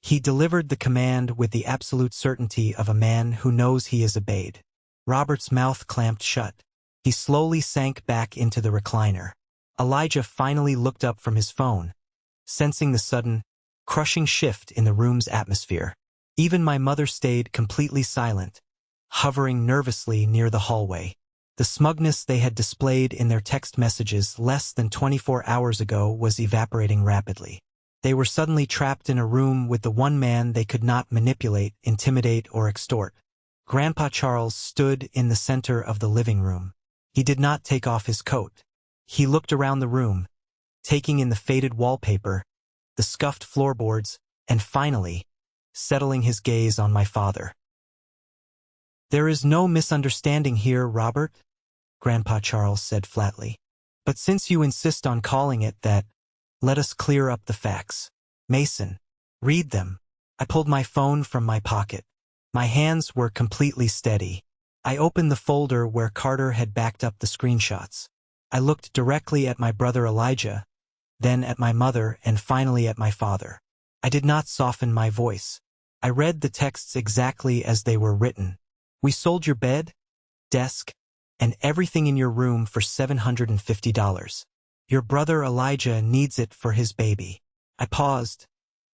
He delivered the command with the absolute certainty of a man who knows he is obeyed. Robert's mouth clamped shut. He slowly sank back into the recliner. Elijah finally looked up from his phone, sensing the sudden, crushing shift in the room's atmosphere. Even my mother stayed completely silent, hovering nervously near the hallway. The smugness they had displayed in their text messages less than 24 hours ago was evaporating rapidly. They were suddenly trapped in a room with the one man they could not manipulate, intimidate, or extort. Grandpa Charles stood in the center of the living room. He did not take off his coat. He looked around the room, taking in the faded wallpaper, the scuffed floorboards, and finally, settling his gaze on my father. "There is no misunderstanding here, Robert," Grandpa Charles said flatly. "But since you insist on calling it that, let us clear up the facts. Mason, read them." I pulled my phone from my pocket. My hands were completely steady. I opened the folder where Carter had backed up the screenshots. I looked directly at my brother Elijah, then at my mother, and finally at my father. I did not soften my voice. I read the texts exactly as they were written. "We sold your bed, desk, and everything in your room for $750. Your brother Elijah needs it for his baby." I paused,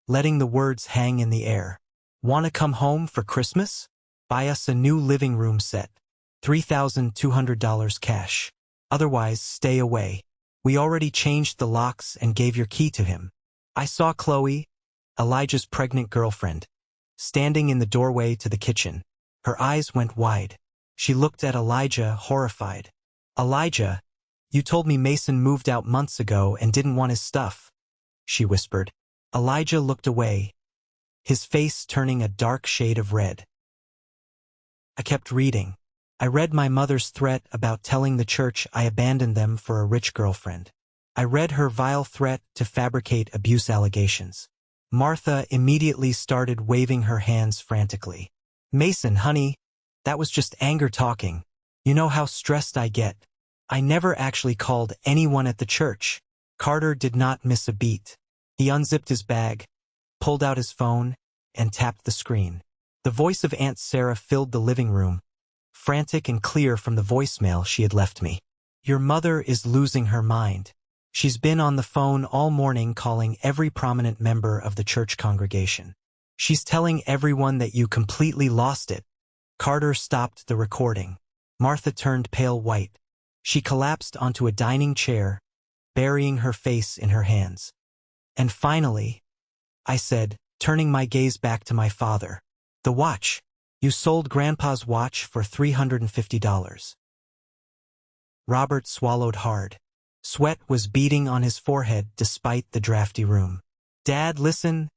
letting the words hang in the air. "Want to come home for Christmas? Buy us a new living room set. $3,200 cash. Otherwise, stay away. We already changed the locks and gave your key to him." I saw Chloe, Elijah's pregnant girlfriend, standing in the doorway to the kitchen. Her eyes went wide. She looked at Elijah, horrified. "Elijah, you told me Mason moved out months ago and didn't want his stuff," she whispered. Elijah looked away, his face turning a dark shade of red. I kept reading. I read my mother's threat about telling the church I abandoned them for a rich girlfriend. I read her vile threat to fabricate abuse allegations. Martha immediately started waving her hands frantically. "Mason, honey, that was just anger talking. You know how stressed I get. I never actually called anyone at the church." Carter did not miss a beat. He unzipped his bag, pulled out his phone, and tapped the screen. The voice of Aunt Sarah filled the living room, frantic and clear from the voicemail she had left me. "Your mother is losing her mind. She's been on the phone all morning calling every prominent member of the church congregation. She's telling everyone that you completely lost it." Carter stopped the recording. Martha turned pale white. She collapsed onto a dining chair, burying her face in her hands. "And finally," I said, turning my gaze back to my father, "the watch. You sold Grandpa's watch for $350. Robert swallowed hard. Sweat was beading on his forehead despite the drafty room. "Dad, listen,"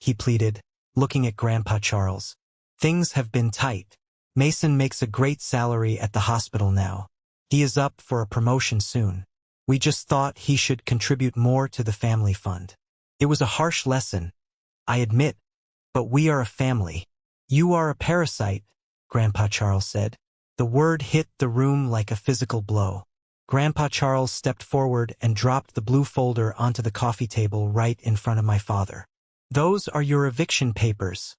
he pleaded, looking at Grandpa Charles. "Things have been tight. Mason makes a great salary at the hospital now. He is up for a promotion soon. We just thought he should contribute more to the family fund. It was a harsh lesson, I admit, but we are a family." "You are a parasite," Grandpa Charles said. The word hit the room like a physical blow. Grandpa Charles stepped forward and dropped the blue folder onto the coffee table right in front of my father. "Those are your eviction papers,"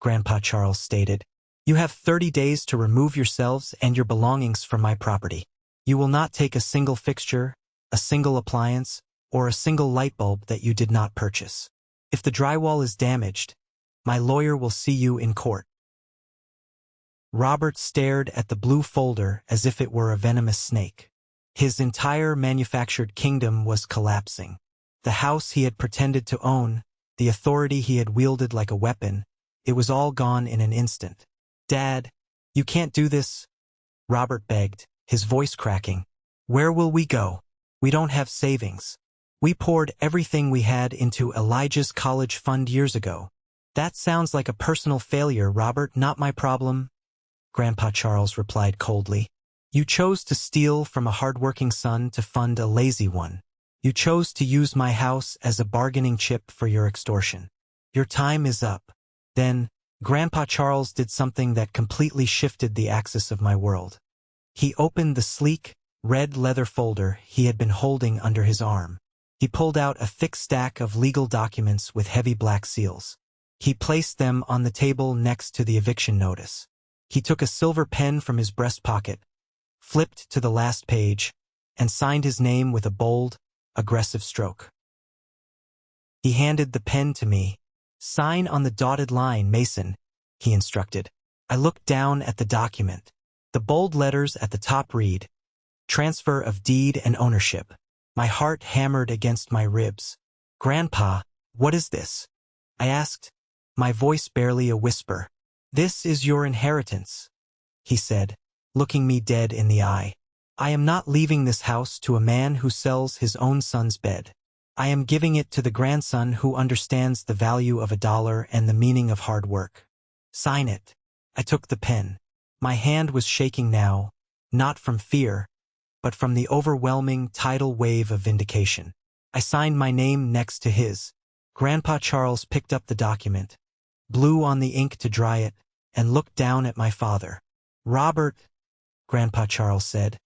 Grandpa Charles stated. "You have 30 days to remove yourselves and your belongings from my property. You will not take a single fixture, a single appliance, or a single light bulb that you did not purchase. If the drywall is damaged, my lawyer will see you in court." Robert stared at the blue folder as if it were a venomous snake. His entire manufactured kingdom was collapsing. The house he had pretended to own, the authority he had wielded like a weapon, it was all gone in an instant. "Dad, you can't do this," Robert begged, his voice cracking. "Where will we go? We don't have savings. We poured everything we had into Elijah's college fund years ago." "That sounds like a personal failure, Robert, not my problem," Grandpa Charles replied coldly. "You chose to steal from a hard-working son to fund a lazy one. You chose to use my house as a bargaining chip for your extortion. Your time is up." Then, Grandpa Charles did something that completely shifted the axis of my world. He opened the sleek, red leather folder he had been holding under his arm. He pulled out a thick stack of legal documents with heavy black seals. He placed them on the table next to the eviction notice. He took a silver pen from his breast pocket, flipped to the last page, and signed his name with a bold, aggressive stroke. He handed the pen to me. "Sign on the dotted line, Mason," he instructed. I looked down at the document. The bold letters at the top read, "Transfer of deed and ownership." My heart hammered against my ribs. "Grandpa, what is this?" I asked, my voice barely a whisper. "This is your inheritance," he said, looking me dead in the eye. "I am not leaving this house to a man who sells his own son's bed. I am giving it to the grandson who understands the value of $1 and the meaning of hard work. Sign it." I took the pen. My hand was shaking now, not from fear, but from the overwhelming tidal wave of vindication. I signed my name next to his. Grandpa Charles picked up the document, blew on the ink to dry it, and looked down at my father. "Robert," Grandpa Charles said,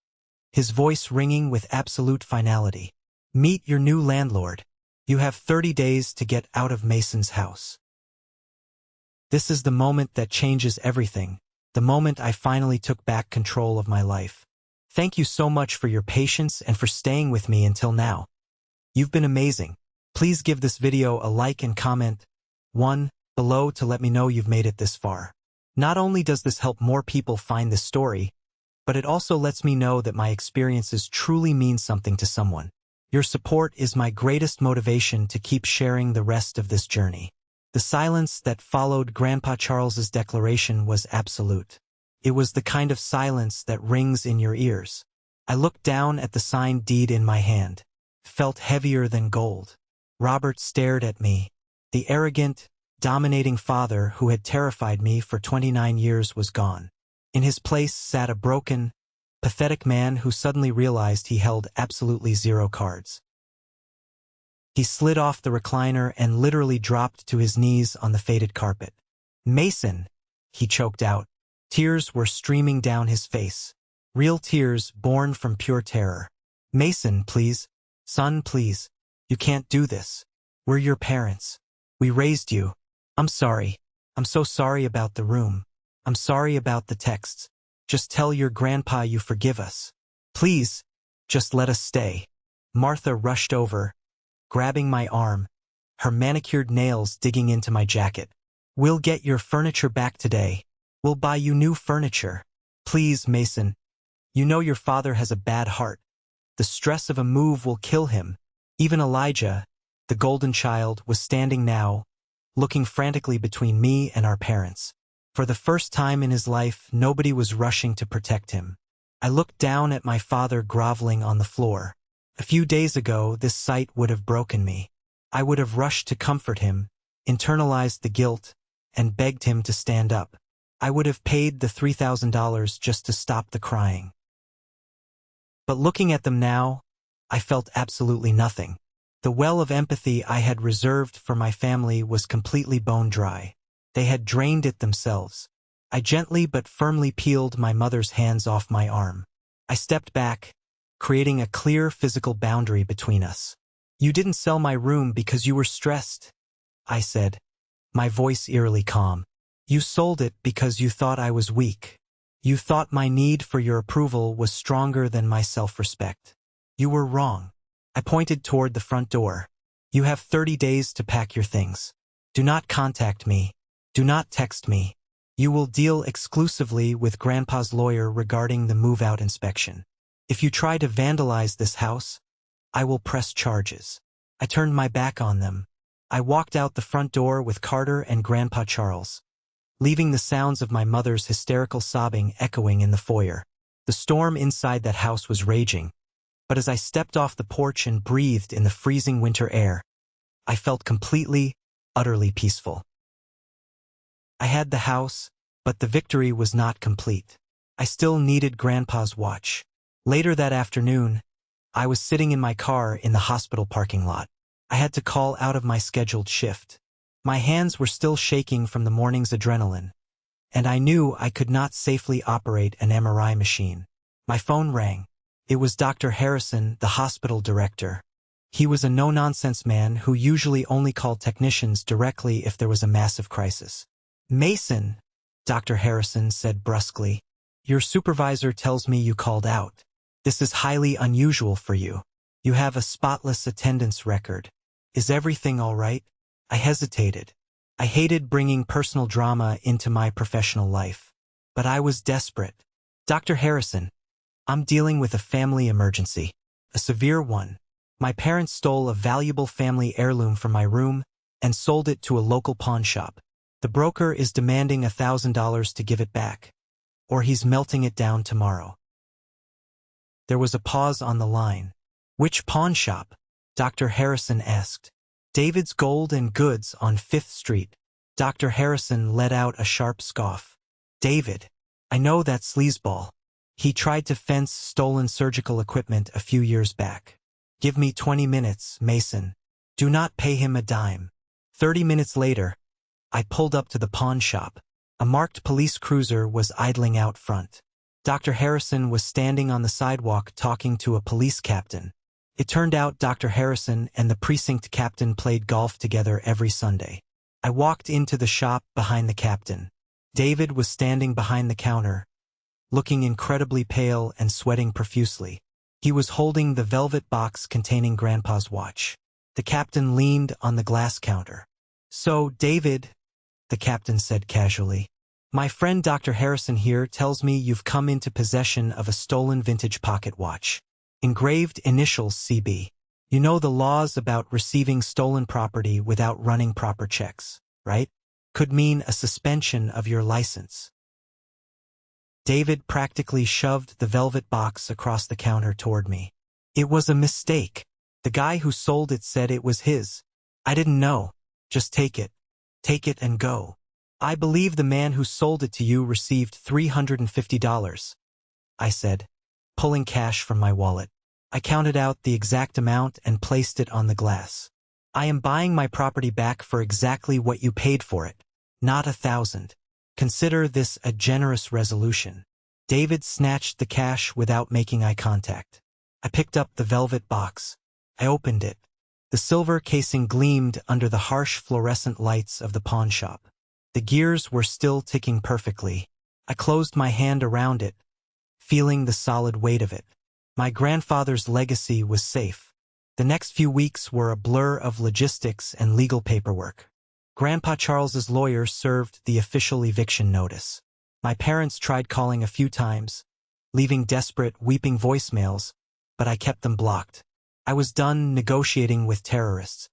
his voice ringing with absolute finality, "meet your new landlord. You have 30 days to get out of Mason's house." This is the moment that changes everything, the moment I finally took back control of my life. Thank you so much for your patience and for staying with me until now. You've been amazing. Please give this video a like and comment one below to let me know you've made it this far. Not only does this help more people find this story, but it also lets me know that my experiences truly mean something to someone. Your support is my greatest motivation to keep sharing the rest of this journey. The silence that followed Grandpa Charles's declaration was absolute. It was the kind of silence that rings in your ears. I looked down at the signed deed in my hand, felt heavier than gold. Robert stared at me. The arrogant, dominating father who had terrified me for 29 years was gone. In his place sat a broken, pathetic man who suddenly realized he held absolutely zero cards. He slid off the recliner and literally dropped to his knees on the faded carpet. "Mason," he choked out. Tears were streaming down his face. Real tears born from pure terror. "Mason, please. Son, please. You can't do this. We're your parents. We raised you. I'm sorry. I'm so sorry about the room. I'm sorry about the texts. Just tell your grandpa you forgive us. Please, just let us stay." Martha rushed over, grabbing my arm, her manicured nails digging into my jacket. "We'll get your furniture back today. We'll buy you new furniture. Please, Mason. You know your father has a bad heart. The stress of a move will kill him." Even Elijah, the golden child, was standing now, looking frantically between me and our parents. For the first time in his life, nobody was rushing to protect him. I looked down at my father groveling on the floor. A few days ago, this sight would have broken me. I would have rushed to comfort him, internalized the guilt, and begged him to stand up. I would have paid the $3,000 just to stop the crying. But looking at them now, I felt absolutely nothing. The well of empathy I had reserved for my family was completely bone dry. They had drained it themselves. I gently but firmly peeled my mother's hands off my arm. I stepped back, creating a clear physical boundary between us. "You didn't sell my room because you were stressed," I said, my voice eerily calm. "You sold it because you thought I was weak. You thought my need for your approval was stronger than my self-respect. You were wrong." I pointed toward the front door. "You have 30 days to pack your things. Do not contact me. Do not text me. You will deal exclusively with Grandpa's lawyer regarding the move-out inspection. If you try to vandalize this house, I will press charges." I turned my back on them. I walked out the front door with Carter and Grandpa Charles, leaving the sounds of my mother's hysterical sobbing echoing in the foyer. The storm inside that house was raging, but as I stepped off the porch and breathed in the freezing winter air, I felt completely, utterly peaceful. I had the house, but the victory was not complete. I still needed Grandpa's watch. Later that afternoon, I was sitting in my car in the hospital parking lot. I had to call out of my scheduled shift. My hands were still shaking from the morning's adrenaline, and I knew I could not safely operate an MRI machine. My phone rang. It was Dr. Harrison, the hospital director. He was a no-nonsense man who usually only called technicians directly if there was a massive crisis. "Mason," Dr. Harrison said brusquely, "your supervisor tells me you called out. This is highly unusual for you. You have a spotless attendance record. Is everything all right?" I hesitated. I hated bringing personal drama into my professional life. But I was desperate. "Dr. Harrison, I'm dealing with a family emergency. A severe one. My parents stole a valuable family heirloom from my room and sold it to a local pawn shop. The broker is demanding $1,000 to give it back, or he's melting it down tomorrow." There was a pause on the line. "Which pawn shop?" Dr. Harrison asked. "David's Gold and Goods on 5th Street. Dr. Harrison let out a sharp scoff. "David. I know that sleazeball. He tried to fence stolen surgical equipment a few years back. Give me 20 minutes, Mason. Do not pay him a dime." 30 minutes later, I pulled up to the pawn shop. A marked police cruiser was idling out front. Dr. Harrison was standing on the sidewalk talking to a police captain. It turned out Dr. Harrison and the precinct captain played golf together every Sunday. I walked into the shop behind the captain. David was standing behind the counter, looking incredibly pale and sweating profusely. He was holding the velvet box containing Grandpa's watch. The captain leaned on the glass counter. "So, David," the captain said casually, "my friend Dr. Harrison here tells me you've come into possession of a stolen vintage pocket watch. Engraved initials CB. You know the laws about receiving stolen property without running proper checks, right? Could mean a suspension of your license." David practically shoved the velvet box across the counter toward me. "It was a mistake. The guy who sold it said it was his. I didn't know. Just take it. Take it and go. I believe the man who sold it to you received $350, I said, pulling cash from my wallet. I counted out the exact amount and placed it on the glass. "I am buying my property back for exactly what you paid for it, not $1,000. Consider this a generous resolution." David snatched the cash without making eye contact. I picked up the velvet box. I opened it. The silver casing gleamed under the harsh fluorescent lights of the pawn shop. The gears were still ticking perfectly. I closed my hand around it, feeling the solid weight of it. My grandfather's legacy was safe. The next few weeks were a blur of logistics and legal paperwork. Grandpa Charles's lawyer served the official eviction notice. My parents tried calling a few times, leaving desperate, weeping voicemails, but I kept them blocked. I was done negotiating with terrorists.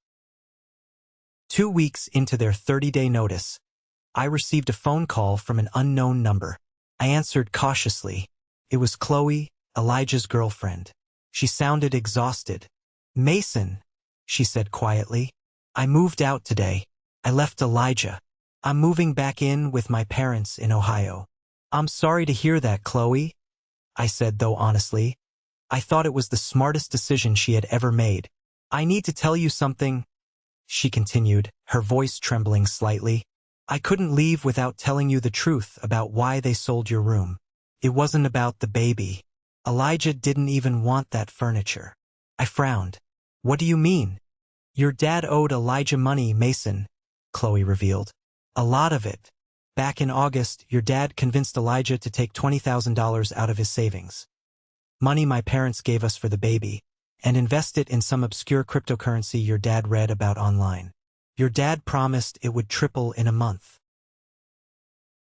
2 weeks into their 30-day notice, I received a phone call from an unknown number. I answered cautiously. It was Chloe, Elijah's girlfriend. She sounded exhausted. "Mason," she said quietly, "I moved out today. I left Elijah. I'm moving back in with my parents in Ohio." "I'm sorry to hear that, Chloe," I said, though honestly. I thought it was the smartest decision she had ever made. "I need to tell you something," she continued, her voice trembling slightly. "I couldn't leave without telling you the truth about why they sold your room. It wasn't about the baby. Elijah didn't even want that furniture." I frowned. "What do you mean?" "Your dad owed Elijah money, Mason," Chloe revealed. "A lot of it. Back in August, your dad convinced Elijah to take $20,000 out of his savings. Money my parents gave us for the baby, and invest it in some obscure cryptocurrency your dad read about online. Your dad promised it would triple in a month."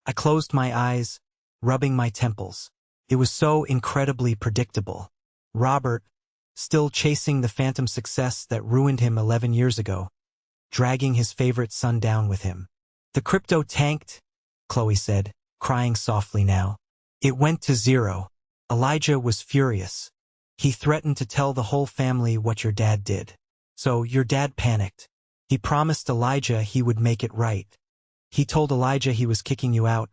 I closed my eyes, rubbing my temples. It was so incredibly predictable. Robert, still chasing the phantom success that ruined him 11 years ago, dragging his favorite son down with him. "The crypto tanked," Chloe said, crying softly now. "It went to zero. Elijah was furious. He threatened to tell the whole family what your dad did. So your dad panicked. He promised Elijah he would make it right. He told Elijah he was kicking you out,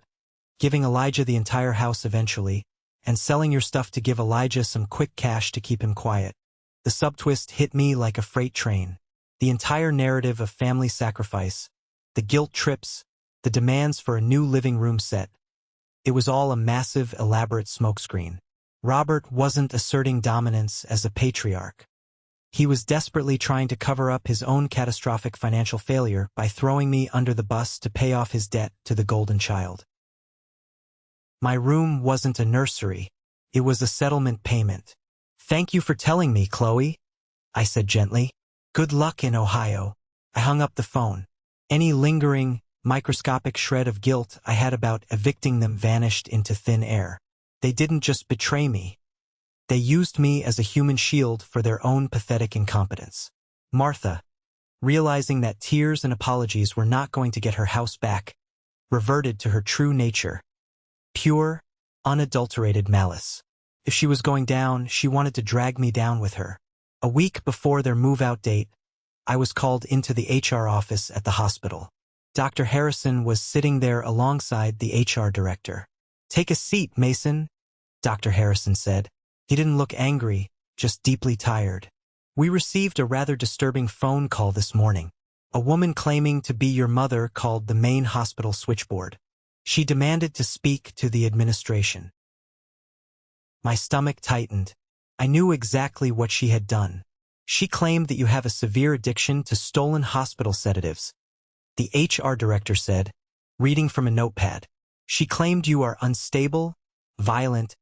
giving Elijah the entire house eventually, and selling your stuff to give Elijah some quick cash to keep him quiet. The subtwist hit me like a freight train. The entire narrative of family sacrifice, the guilt trips, the demands for a new living room set. It was all a massive, elaborate smokescreen. Robert wasn't asserting dominance as a patriarch. He was desperately trying to cover up his own catastrophic financial failure by throwing me under the bus to pay off his debt to the Golden Child. My room wasn't a nursery. It was a settlement payment. "Thank you for telling me, Chloe," I said gently. "Good luck in Ohio." I hung up the phone. Any lingering, microscopic shred of guilt I had about evicting them vanished into thin air. They didn't just betray me. They used me as a human shield for their own pathetic incompetence. Martha, realizing that tears and apologies were not going to get her house back, reverted to her true nature. Pure, unadulterated malice. If she was going down, she wanted to drag me down with her. A week before their move-out date, I was called into the HR office at the hospital. Dr. Harrison was sitting there alongside the HR director. "Take a seat, Mason," Dr. Harrison said. He didn't look angry, just deeply tired. "We received a rather disturbing phone call this morning. A woman claiming to be your mother called the main hospital switchboard. She demanded to speak to the administration." My stomach tightened. I knew exactly what she had done. "She claimed that you have a severe addiction to stolen hospital sedatives," the HR director said, reading from a notepad. "She claimed you are unstable, violent,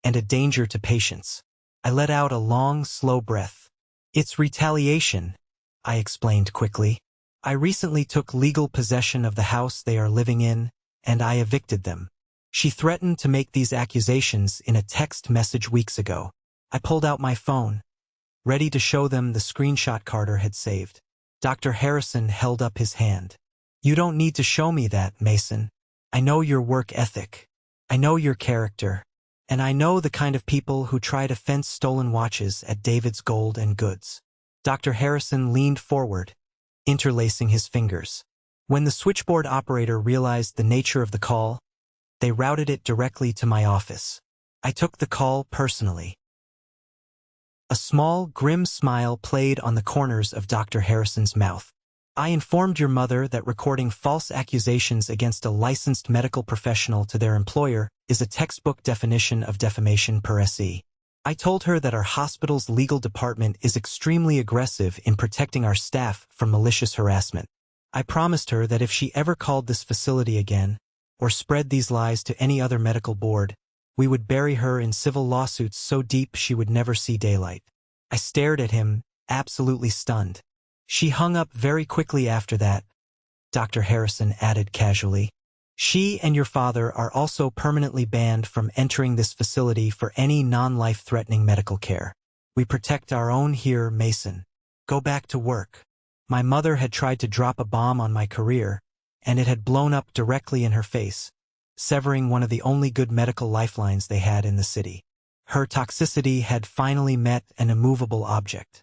and a danger to patients." I let out a long, slow breath. "It's retaliation," I explained quickly. "I recently took legal possession of the house they are living in, and I evicted them. She threatened to make these accusations in a text message weeks ago." I pulled out my phone, ready to show them the screenshot Carter had saved. Dr. Harrison held up his hand. "You don't need to show me that, Mason. I know your work ethic. I know your character. And I know the kind of people who try to fence stolen watches at David's Gold and Goods." Dr. Harrison leaned forward, interlacing his fingers. When the switchboard operator realized the nature of the call, they routed it directly to my office. I took the call personally. A small, grim smile played on the corners of Dr. Harrison's mouth. "I informed your mother that recording false accusations against a licensed medical professional to their employer is a textbook definition of defamation per se. I told her that our hospital's legal department is extremely aggressive in protecting our staff from malicious harassment. I promised her that if she ever called this facility again, or spread these lies to any other medical board, we would bury her in civil lawsuits so deep she would never see daylight." I stared at him, absolutely stunned. "She hung up very quickly after that," Dr. Harrison added casually. "She and your father are also permanently banned from entering this facility for any non-life-threatening medical care. We protect our own here, Mason. Go back to work." My mother had tried to drop a bomb on my career, and it had blown up directly in her face, severing one of the only good medical lifelines they had in the city. Her toxicity had finally met an immovable object.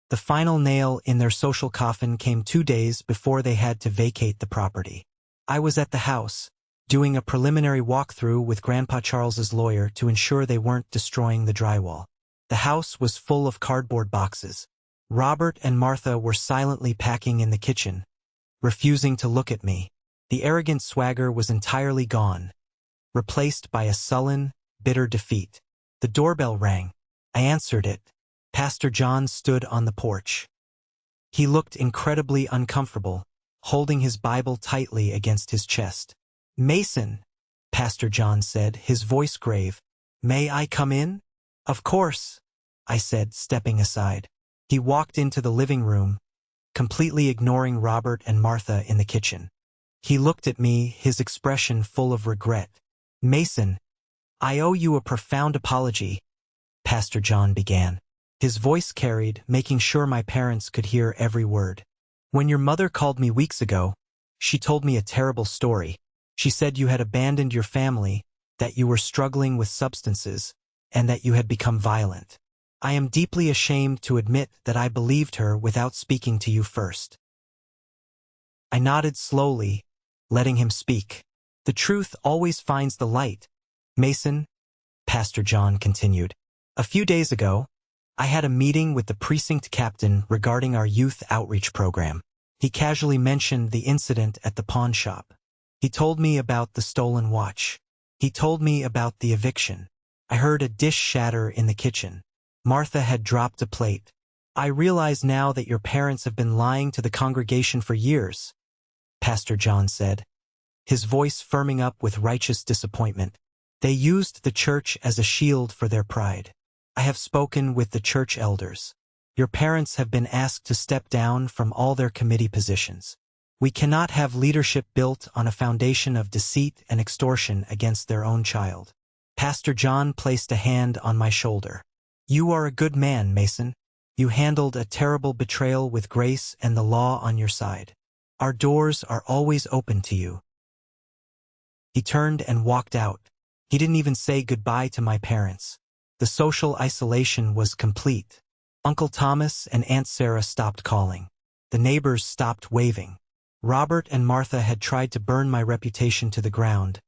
The final nail in their social coffin came 2 days before they had to vacate the property. I was at the house, doing a preliminary walkthrough with Grandpa Charles's lawyer to ensure they weren't destroying the drywall. The house was full of cardboard boxes. Robert and Martha were silently packing in the kitchen, refusing to look at me. The arrogant swagger was entirely gone, replaced by a sullen, bitter defeat. The doorbell rang. I answered it. Pastor John stood on the porch. He looked incredibly uncomfortable, holding his Bible tightly against his chest. "Mason," Pastor John said, his voice grave. "May I come in?" "Of course," I said, stepping aside. He walked into the living room, completely ignoring Robert and Martha in the kitchen. He looked at me, his expression full of regret. "Mason, I owe you a profound apology," Pastor John began. His voice carried, making sure my parents could hear every word. "When your mother called me weeks ago, she told me a terrible story. She said you had abandoned your family, that you were struggling with substances, and that you had become violent. I am deeply ashamed to admit that I believed her without speaking to you first." I nodded slowly, letting him speak. "The truth always finds the light, Mason," Pastor John continued. "A few days ago, I had a meeting with the precinct captain regarding our youth outreach program. He casually mentioned the incident at the pawn shop. He told me about the stolen watch. He told me about the eviction. I heard a dish shatter in the kitchen. Martha had dropped a plate. I realize now that your parents have been lying to the congregation for years, Pastor John said, his voice firming up with righteous disappointment. They used the church as a shield for their pride. I have spoken with the church elders. Your parents have been asked to step down from all their committee positions. We cannot have leadership built on a foundation of deceit and extortion against their own child. Pastor John placed a hand on my shoulder. You are a good man, Mason. You handled a terrible betrayal with grace and the law on your side. Our doors are always open to you. He turned and walked out. He didn't even say goodbye to my parents. The social isolation was complete. Uncle Thomas and Aunt Sarah stopped calling. The neighbors stopped waving. Robert and Martha had tried to burn my reputation to the ground,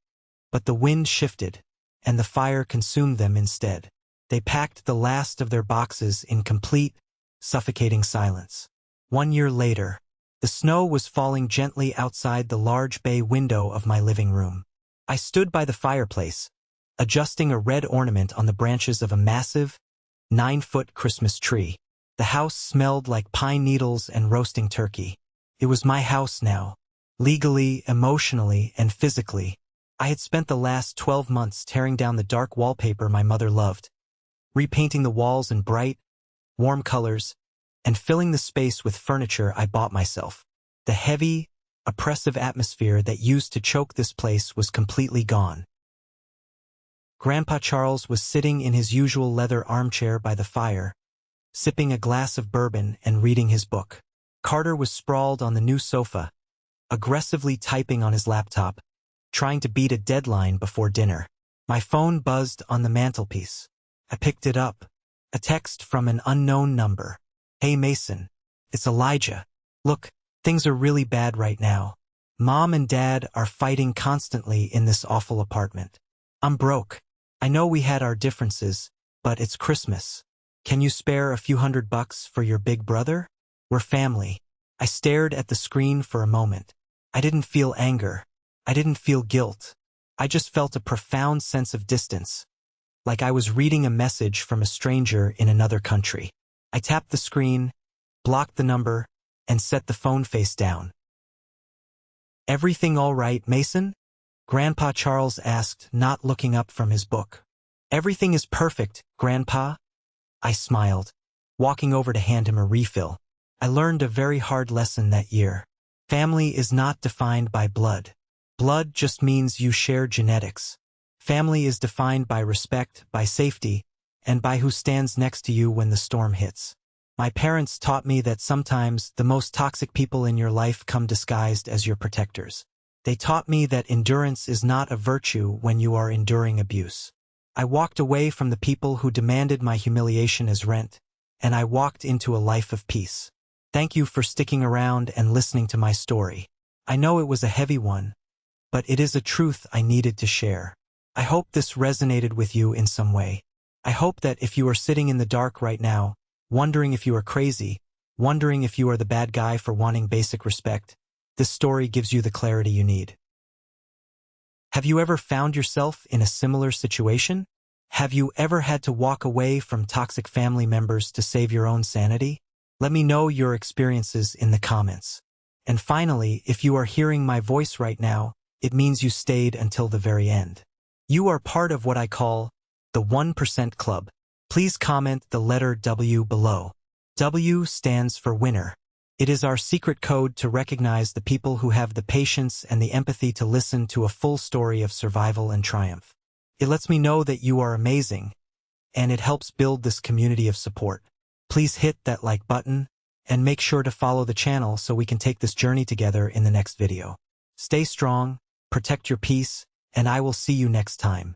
but the wind shifted, and the fire consumed them instead. They packed the last of their boxes in complete, suffocating silence. 1 year later, the snow was falling gently outside the large bay window of my living room. I stood by the fireplace, adjusting a red ornament on the branches of a massive, 9-foot Christmas tree. The house smelled like pine needles and roasting turkey. It was my house now, legally, emotionally, and physically. I had spent the last 12 months tearing down the dark wallpaper my mother loved, repainting the walls in bright, warm colors, and filling the space with furniture I bought myself. The heavy, oppressive atmosphere that used to choke this place was completely gone. Grandpa Charles was sitting in his usual leather armchair by the fire, sipping a glass of bourbon and reading his book. Carter was sprawled on the new sofa, aggressively typing on his laptop, trying to beat a deadline before dinner. My phone buzzed on the mantelpiece. I picked it up. A text from an unknown number. Hey Mason, it's Elijah. Look, things are really bad right now. Mom and Dad are fighting constantly in this awful apartment. I'm broke. I know we had our differences, but it's Christmas. Can you spare a few $100 for your big brother? We're family. I stared at the screen for a moment. I didn't feel anger. I didn't feel guilt. I just felt a profound sense of distance, like I was reading a message from a stranger in another country. I tapped the screen, blocked the number, and set the phone face down. Everything all right, Mason? Grandpa Charles asked, not looking up from his book. Everything is perfect, Grandpa. I smiled, walking over to hand him a refill. I learned a very hard lesson that year. Family is not defined by blood. Blood just means you share genetics. Family is defined by respect, by safety, and by who stands next to you when the storm hits. My parents taught me that sometimes the most toxic people in your life come disguised as your protectors. They taught me that endurance is not a virtue when you are enduring abuse. I walked away from the people who demanded my humiliation as rent, and I walked into a life of peace. Thank you for sticking around and listening to my story. I know it was a heavy one, but it is a truth I needed to share. I hope this resonated with you in some way. I hope that if you are sitting in the dark right now, wondering if you are crazy, wondering if you are the bad guy for wanting basic respect, this story gives you the clarity you need. Have you ever found yourself in a similar situation? Have you ever had to walk away from toxic family members to save your own sanity? Let me know your experiences in the comments. And finally, if you are hearing my voice right now, it means you stayed until the very end. You are part of what I call the 1% Club. Please comment the letter W below. W stands for winner. It is our secret code to recognize the people who have the patience and the empathy to listen to a full story of survival and triumph. It lets me know that you are amazing, and it helps build this community of support. Please hit that like button, and make sure to follow the channel so we can take this journey together in the next video. Stay strong, protect your peace, and I will see you next time.